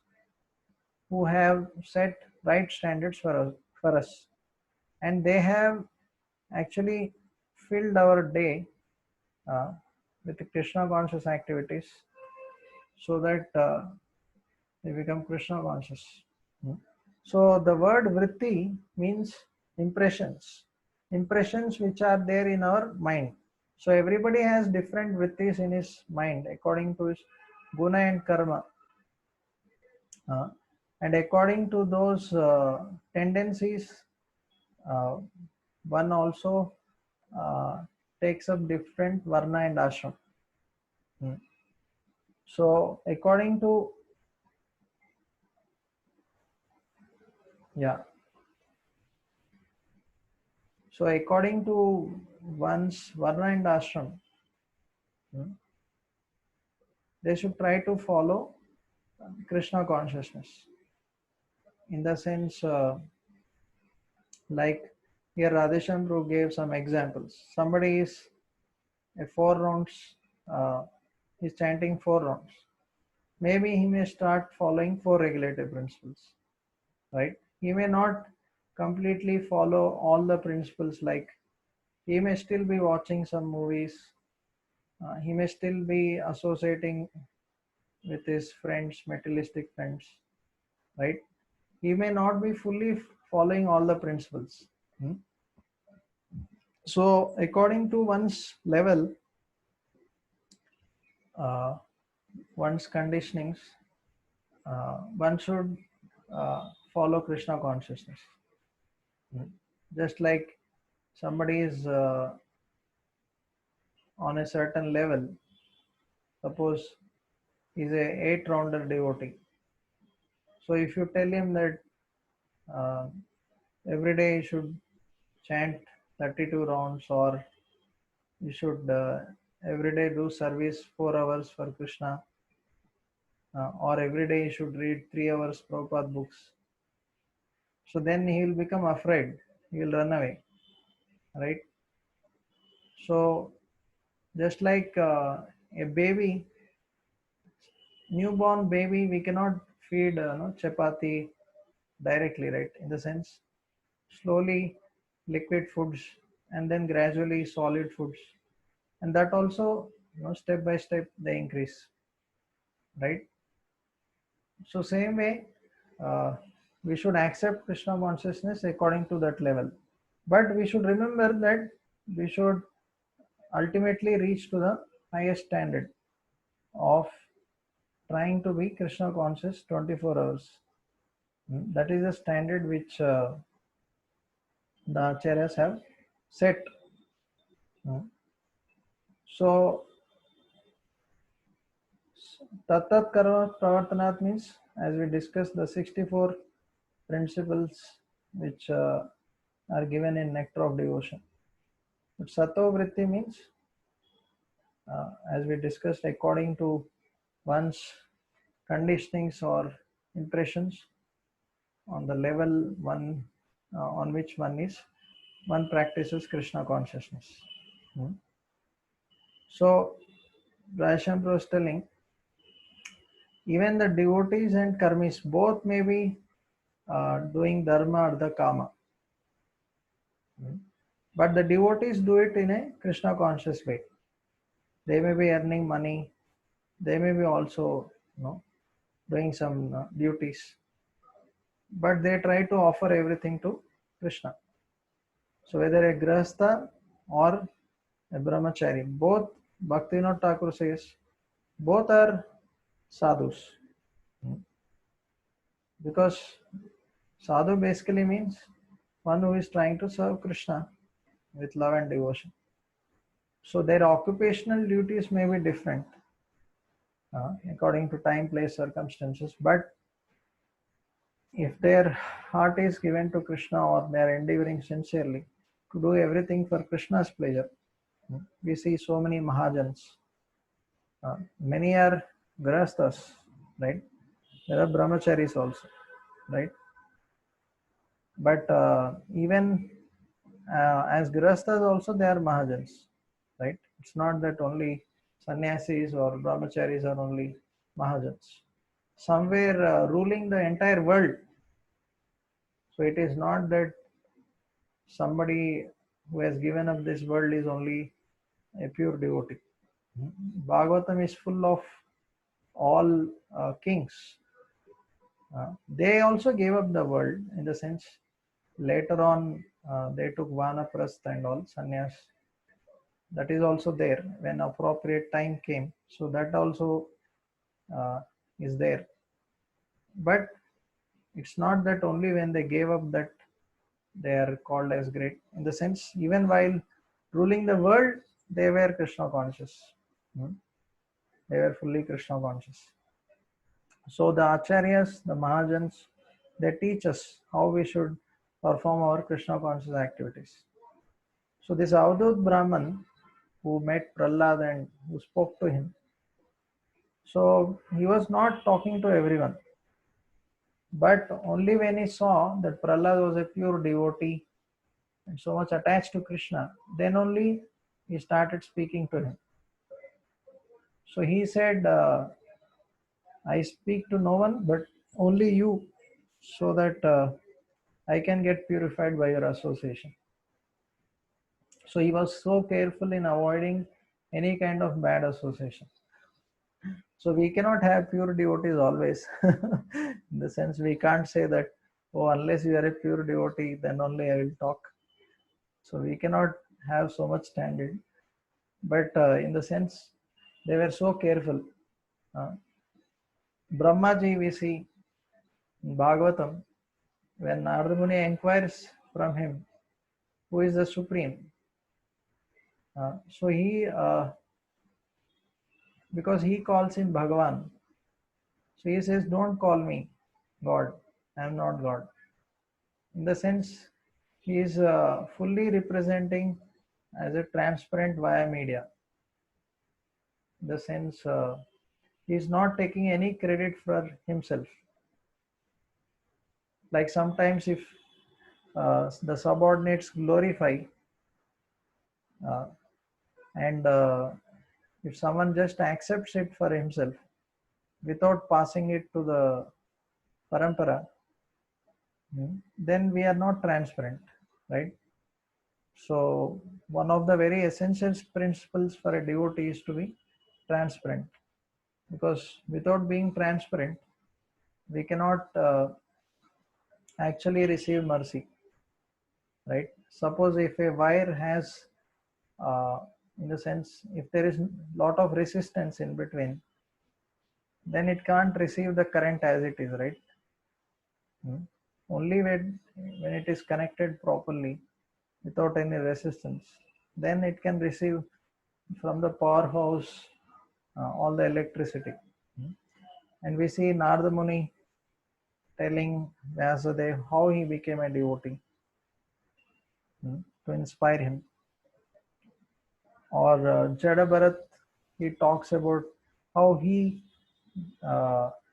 who have set right standards for us. And they have actually filled our day uh, with the Krishna conscious activities so that they become Krishna conscious. Hmm. So the word vritti means impressions, impressions which are there in our mind. So everybody has different vrittis in his mind according to his guna and karma. Uh, and according to those tendencies, uh, one also uh, takes up different varna and ashram. Hmm. So according to, yeah, so according to one's varna and ashram, hmm, they should try to follow Krishna consciousness. In the sense, like here Radheshamru gave some examples. Somebody is a 4 rounds, is chanting 4 rounds. Maybe he may start following 4 regulative principles, right? He may not completely follow all the principles, like he may still be watching some movies, he may still be associating with his friends, materialistic friends, right? He may not be fully following all the principles. Hmm. So according to one's level, uh, one's conditionings, one should follow Krishna consciousness. Hmm. Just like somebody is on a certain level, suppose he's a 8 rounder devotee. So if you tell him that uh, every day you should chant 32 rounds, or you should every day do service 4 hours for Krishna, or every day you should read 3 hours Prabhupada books. So then he will become afraid. He will run away, right? So just like a baby, newborn baby, we cannot feed no, chapati directly, right? In the sense, slowly liquid foods and then gradually solid foods, and that also, step by step they increase, right? So same way, uh, we should accept Krishna consciousness according to that level. But we should remember that we should ultimately reach to the highest standard of trying to be Krishna conscious 24 hours. That is a standard which the acharyas have set. Mm. So, Tattat Karma Pravartanat means, as we discussed, the 64 principles which are given in Nectar of Devotion. But Sattva Vritti means, as we discussed, according to one's conditionings or impressions on the level on which one practices Krishna consciousness. So Vaishnava was telling, even the devotees and karmis both may be doing dharma or the kama, but the devotees do it in a Krishna conscious way. They may be earning money, they may be also doing some duties, but they try to offer everything to Krishna. So whether a grahastha or a brahmachari, both Bhaktivinoda Thakur says, both are sadhus. Because sadhu basically means one who is trying to serve Krishna with love and devotion. So their occupational duties may be different according to time, place, circumstances, but if their heart is given to Krishna or they are endeavoring sincerely to do everything for Krishna's pleasure, we see so many Mahajans. Many are Grahasthas, right? There are Brahmacharis also, right? But even as Grahasthas also, they are Mahajans, right? It's not that only sannyasis or brahmacharis are only Mahajans. Somewhere ruling the entire world. So it is not that somebody who has given up this world is only a pure devotee. Bhagavatam is full of all kings. They also gave up the world, in the sense later on they took vanaprastha and all sannyas. That is also there when appropriate time came. So that also is there. But it's not that only when they gave up that they are called as great. In the sense, even while ruling the world, they were Krishna conscious. They were fully Krishna conscious. So the acharyas, the mahajans, they teach us how we should perform our Krishna conscious activities. So this Avadut Brahman who met Prahlad and who spoke to him, so he was not talking to everyone, but only when he saw that Prahlad was a pure devotee and so much attached to Krishna, then only he started speaking to him. So he said, I speak to no one but only you, so that I can get purified by your association. So he was so careful in avoiding any kind of bad association. So we cannot have pure devotees always. In the sense, we can't say that, oh, unless you are a pure devotee, then only I will talk. So we cannot have so much standard. But in the sense, they were so careful. Brahmaji, we see in Bhagavatam, when Narada Muni inquires from him, who is the Supreme? So he, because he calls him Bhagavan, so he says, don't call me God, I am not God. In the sense, he is fully representing as a transparent via media. In the sense, he is not taking any credit for himself. Like sometimes if the subordinates glorify and if someone just accepts it for himself without passing it to the parampara, then we are not transparent, right? So one of the very essential principles for a devotee is to be transparent, because without being transparent, we cannot actually receive mercy, right? Suppose if a wire has, in the sense, if there is a lot of resistance in between, then it can't receive the current as it is, right? Only when it is connected properly without any resistance, then it can receive from the powerhouse all the electricity. And we see Narada Muni telling Vyasadeva how he became a devotee, to inspire him. Or Jada Bharat, he talks about how he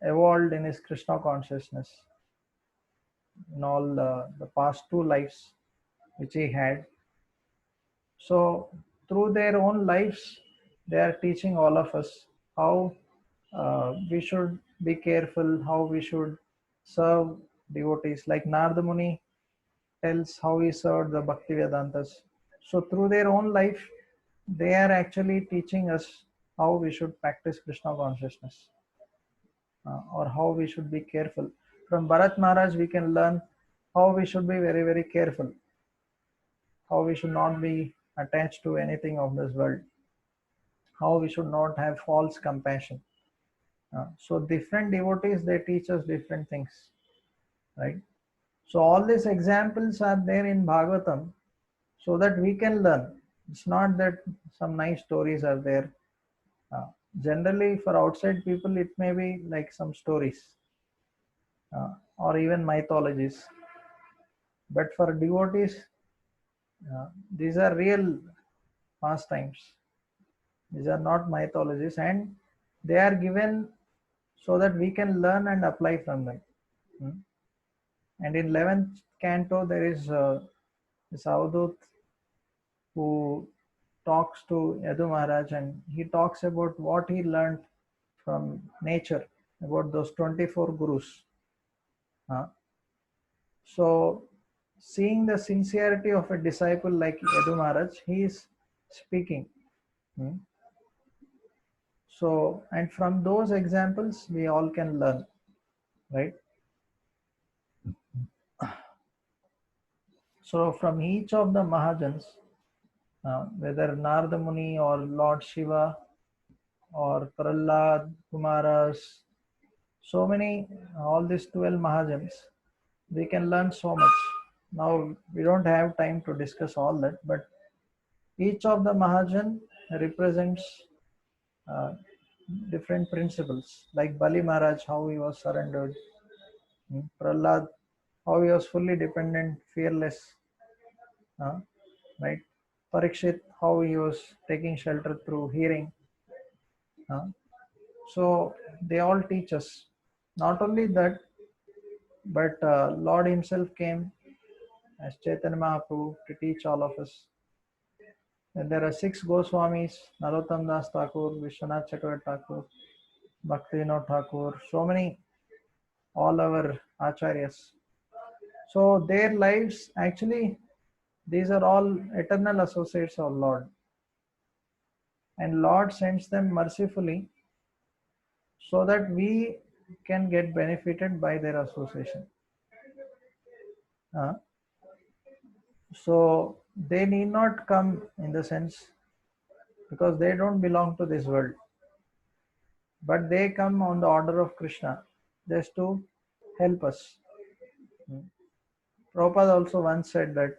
evolved in his Krishna consciousness in all the past two lives which he had. So, through their own lives, they are teaching all of us how we should be careful, how we should serve devotees. Like Narada Muni tells how he served the Bhakti Vedantas. So, through their own life, they are actually teaching us how we should practice Krishna consciousness, or how we should be careful. From Bharat Maharaj, we can learn how we should be very, very careful, how we should not be attached to anything of this world, how we should not have false compassion. So different devotees, they teach us different things, right? So all these examples are there in Bhagavatam so that we can learn. It's not that some nice stories are there. Uh, Generally, for outside people, it may be like some stories, or even mythologies. But for devotees, these are real pastimes. These are not mythologies, and they are given so that we can learn and apply from them. Hmm. And in 11th canto, there is this Avadut who talks to Yadu Maharaj, and he talks about what he learned from nature, about those 24 gurus. Uh, so, seeing the sincerity of a disciple like Yadu Maharaj, he is speaking. Hmm. So, and from those examples, we all can learn, right? So, from each of the Mahajans, whether Narada Muni or Lord Shiva or Prahlad, Kumaras, so many, all these 12 Mahajans, we can learn so much. Now, we don't have time to discuss all that, but each of the Mahajan represents uh, different principles, like Bali Maharaj, how he was surrendered, Prahlad, how he was fully dependent, fearless, uh, right? Parikshit, how he was taking shelter through hearing. uh, So they all teach us. Not only that, but Lord Himself came as Chaitanya Mahaprabhu to teach all of us. And there are six Goswamis: Narottam Das Thakur, Vishwanath Chakravarti Thakur, Bhaktivinoda Thakur, so many, all our acharyas. So their lives, actually, these are all eternal associates of Lord. And Lord sends them mercifully so that we can get benefited by their association. Uh, So they need not come in the sense, because they don't belong to this world, but they come on the order of Krishna just to help us. Hmm. Prabhupada also once said that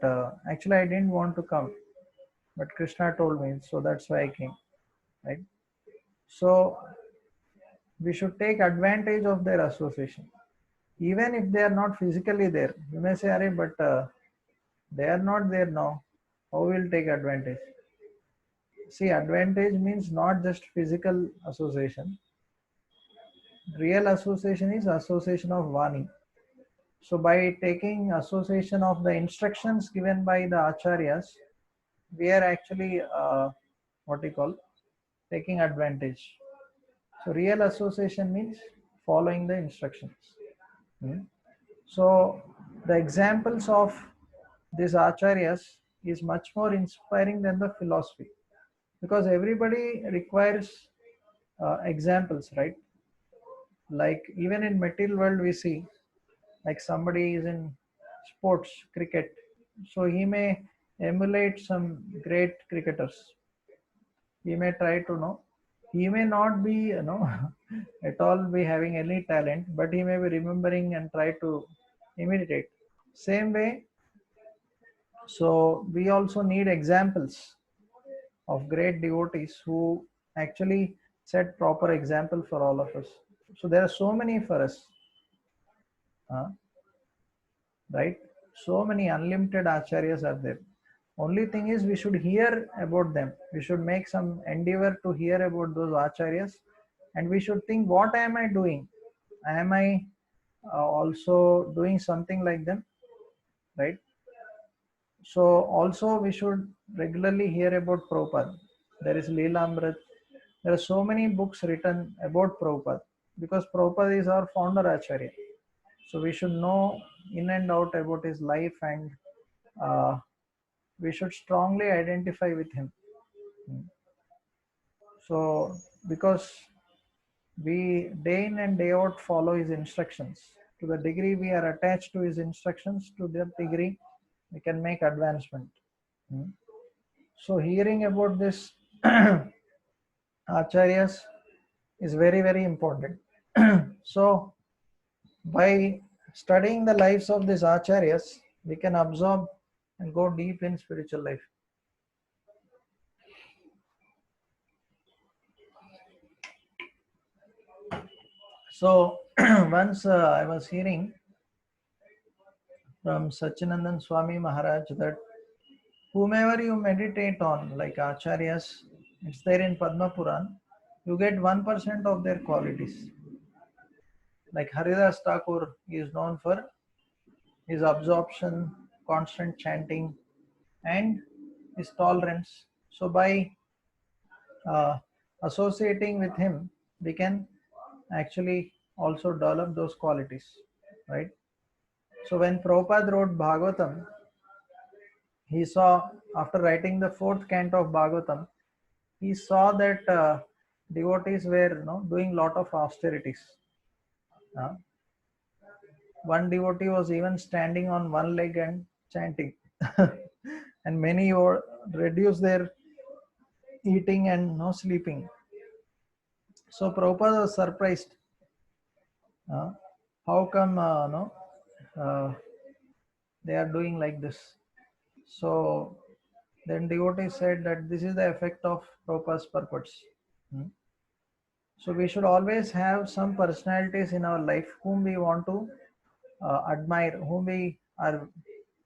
actually I didn't want to come, but Krishna told me, so that's why I came. Right? So we should take advantage of their association, even if they are not physically there. You may say, "Arey, but they are not there now. How will take advantage?" See, advantage means not just physical association. Real association is association of Vani. So by taking association of the instructions given by the acharyas, we are actually what we call taking advantage. So real association means following the instructions. Hmm. So the examples of these acharyas is much more inspiring than the philosophy, because everybody requires examples, right? Like even in material world, we see like somebody is in sports, cricket, so he may emulate some great cricketers. He may try to know. He may not be, at all be having any talent, but he may be remembering and try to imitate. Same way, so we also need examples of great devotees who actually set proper example for all of us. So there are so many for us. uh, right? So many unlimited acharyas are there. Only thing is we should hear about them. We should make some endeavor to hear about those acharyas, and we should think, what am I doing? Am I also doing something like them, right? So also we should regularly hear about Prabhupada. There is Leelamrit. There are so many books written about Prabhupada because Prabhupada is our founder Acharya. So we should know in and out about his life, and uh, we should strongly identify with him. So because we day in and day out follow his instructions. To the degree we are attached to his instructions, to that degree we can make advancement. Hmm. So hearing about this acharyas is very, very important. So by studying the lives of these acharyas, we can absorb and go deep in spiritual life. So once I was hearing from Sachinandan Swami Maharaj that whomever you meditate on, like acharyas, it's there in Padma Puran, you get 1% of their qualities. Like Haridas Thakur is known for his absorption, constant chanting, and his tolerance. So by uh, associating with him, we can actually also develop those qualities, right? So when Prabhupada wrote Bhagavatam, he saw, after writing the fourth canto of Bhagavatam, he saw that devotees were, doing lot of austerities. Uh, one devotee was even standing on one leg and chanting, and many reduced their eating and no sleeping. So Prabhupada was surprised. Uh, how come no, uh, they are doing like this? So then devotee said that this is the effect of Prabhupada's purports. Hmm. So we should always have some personalities in our life whom we want to admire, whom we are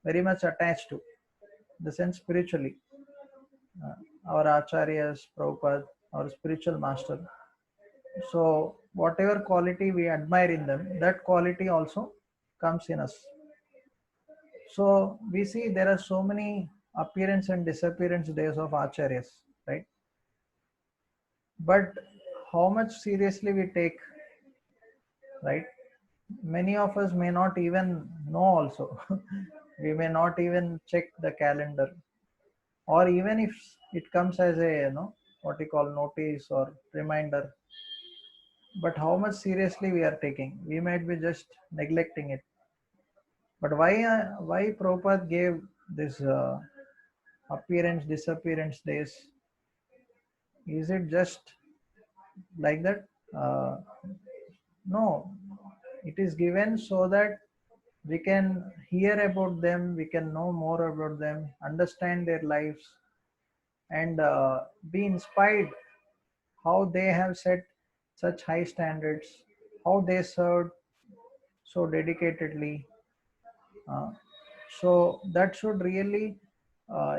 very much attached to, in the sense spiritually. Our acharyas, Prabhupada, our spiritual master. So whatever quality we admire in them, that quality also comes in us. So we see there are so many appearance and disappearance days of acharyas, right? But how much seriously we take, right? Many of us may not even know also. We may not even check the calendar, or even if it comes as a what you call notice or reminder, but how much seriously we are taking, we might be just neglecting it. But why Prabhupada gave this appearance disappearance days? Is it just like that? uh, no, it is given so that we can hear about them, we can know more about them, understand their lives, and be inspired how they have set such high standards, how they served so dedicatedly. Uh, so that should really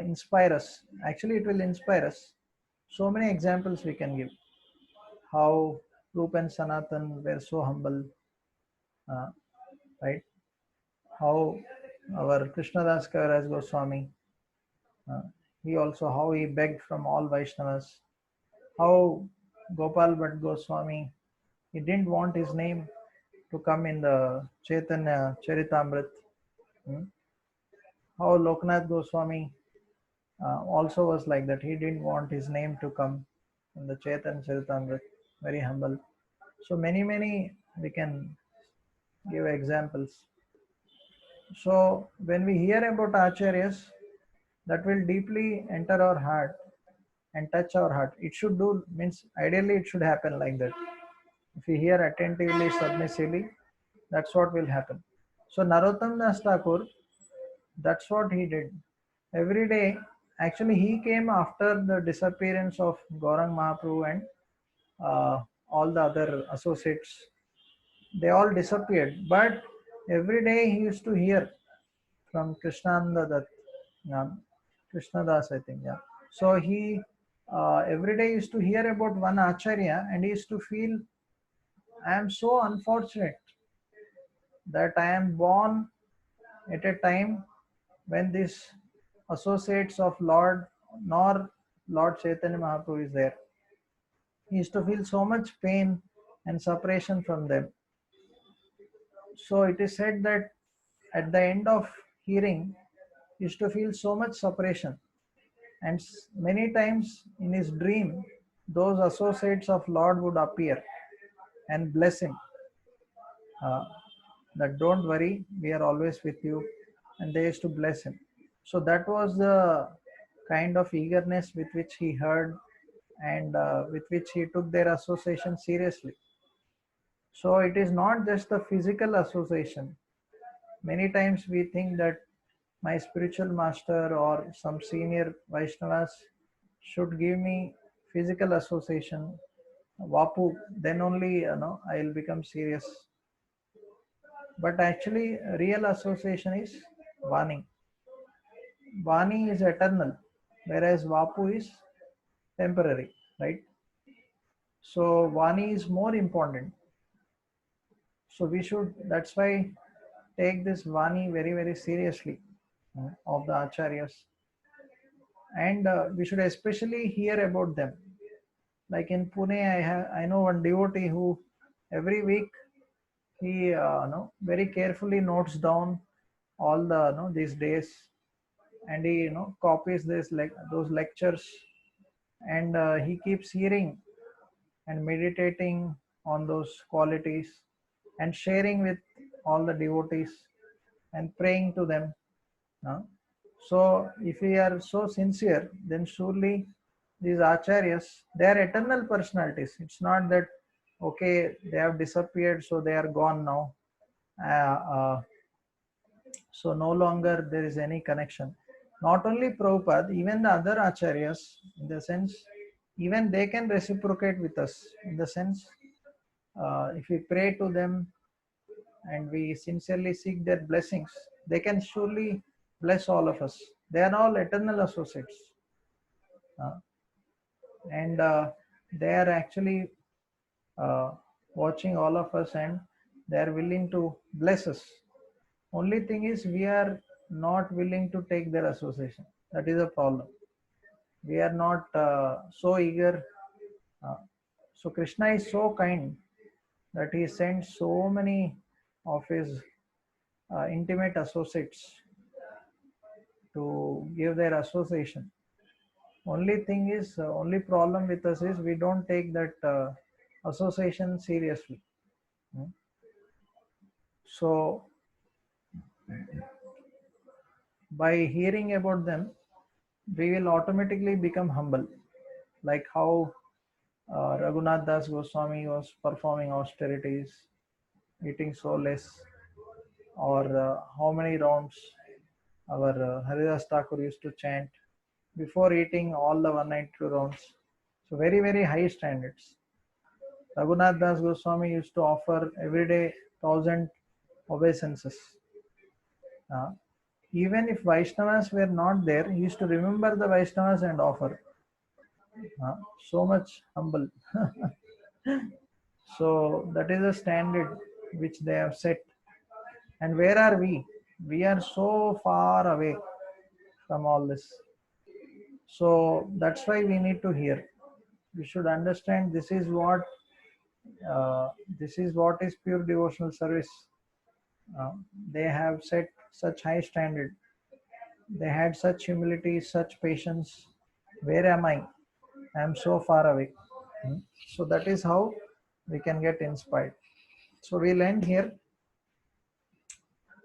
inspire us. Actually, it will inspire us. So many examples we can give. How Rup and Sanatan were so humble, uh, right? How our Krishnadas Kaviraj Goswami, uh, he also how he begged from all Vaishnavas. How Gopal Bhatt Goswami, he didn't want his name to come in the Chaitanya Charitamrit. Hmm. How Loknath Goswami also was like that. He didn't want his name to come in the Chaitanya Charitamrit. Very humble. So many we can give examples. So when we hear about acharyas, that will deeply enter our heart and touch our heart. It should do, means ideally it should happen like that. If we hear attentively, submissively, that's what will happen. So Narottam Das Thakur, that's what he did. Every day, actually he came after the disappearance of Gaurang Mahaprabhu and all the other associates. They all disappeared. But Every day he used to hear from Krishnanda Dutt, yeah, Krishna Das, I think, yeah. So he every day used to hear about one Acharya, and he used to feel, I am so unfortunate that I am born at a time when these associates of Lord nor Lord Chaitanya Mahaprabhu is there. He used to feel so much pain and separation from them. So it is said that at the end of hearing, he used to feel so much separation. And many times in his dream, those associates of Lord would appear and bless him. Uh, that don't worry, we are always with you. And they used to bless him. So that was the kind of eagerness with which he heard and with which he took their association seriously. So it is not just the physical association. Many times we think that my spiritual master or some senior Vaishnavas should give me physical association, Vapu, then only I'll become serious. But actually, real association is Vani. Vani is eternal, whereas Vapu is temporary, right? So Vani is more important. So we should, that's why, take this Vani very, very seriously of the Acharyas. And we should especially hear about them. Like in Pune, I know one devotee who every week he very carefully notes down all the these days, and he copies this like those lectures, and he keeps hearing and meditating on those qualities and sharing with all the devotees and praying to them. uh. So if we are so sincere, then surely these acharyas, they are eternal personalities. It's not that okay, they have disappeared, so they are gone now. Uh, uh, so no longer there is any connection. Not only Prabhupada, even the other acharyas, in the sense, even they can reciprocate with us. In the sense, if we pray to them and we sincerely seek their blessings, they can surely bless all of us. They are all eternal associates. Uh, and they are actually uh, watching all of us, and they are willing to bless us. Only thing is, we are not willing to take their association. That is a problem. We are not so eager. Uh, so Krishna is so kind that he sends so many of his intimate associates to give their association. Only thing is, only problem with us is we don't take that association seriously. Hmm. So by hearing about them, we will automatically become humble, like how Raghunath Das Goswami was performing austerities, eating so less, or how many rounds our Haridas Thakur used to chant before eating all the 192 rounds. So very, very high standards. Raghunath Das Goswami used to offer every day 1,000 obeisances. Uh, Even if Vaishnavas were not there, he used to remember the Vaishnavas and offer. So much humble. So that is a standard which they have set. And where are we? We are so far away from all this. So that's why we need to hear. We should understand this is what is pure devotional service. They have set such high standard. They had such humility, such patience. Where am I? I am so far away. So that is how we can get inspired. So we'll end here.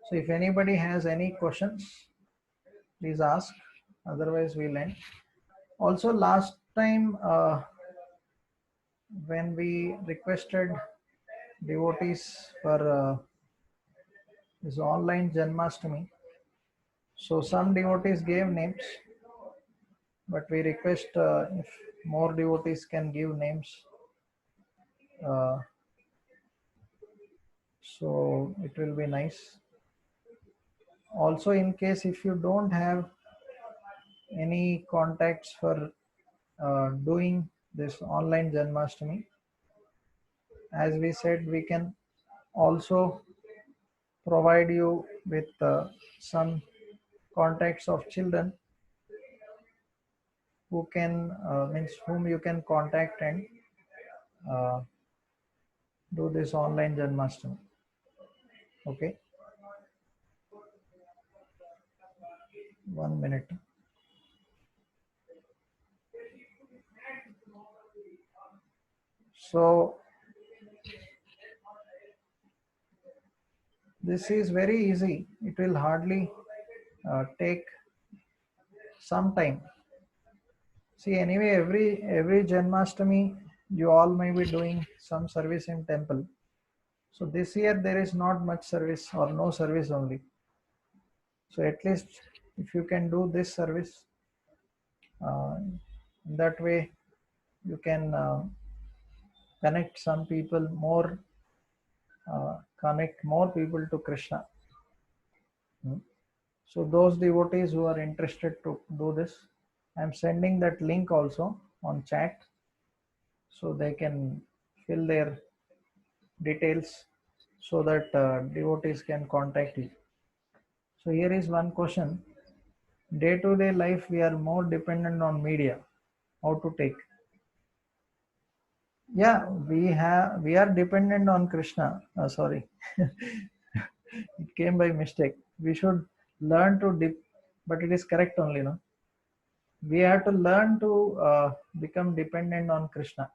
So if anybody has any questions, please ask. Otherwise, we'll end. Also, last time when we requested devotees for this online Janmashtami, so some devotees gave names, but we request if more devotees can give names. Uh, So it will be nice. Also, in case if you don't have any contacts for doing this online Janmashtami, as we said, we can also provide you with some contacts of children who can means whom you can contact and uh, do this online Janmashtami. Okay, 1 minute. So this is very easy. It will hardly take some time. See, anyway, every Janmashtami, you all may be doing some service in temple. So this year there is not much service or no service only. So at least if you can do this service, in that way you can connect some people more, connect more people to Krishna. Hmm. So those devotees who are interested to do this, I'm sending that link also on chat so they can fill their details so that devotees can contact you. So here is one question. Day to day life, we are more dependent on media. How to take? Yeah, we are dependent on Krishna. Sorry, it came by mistake. We should learn to but it is correct only, no? We have to learn to become dependent on Krishna.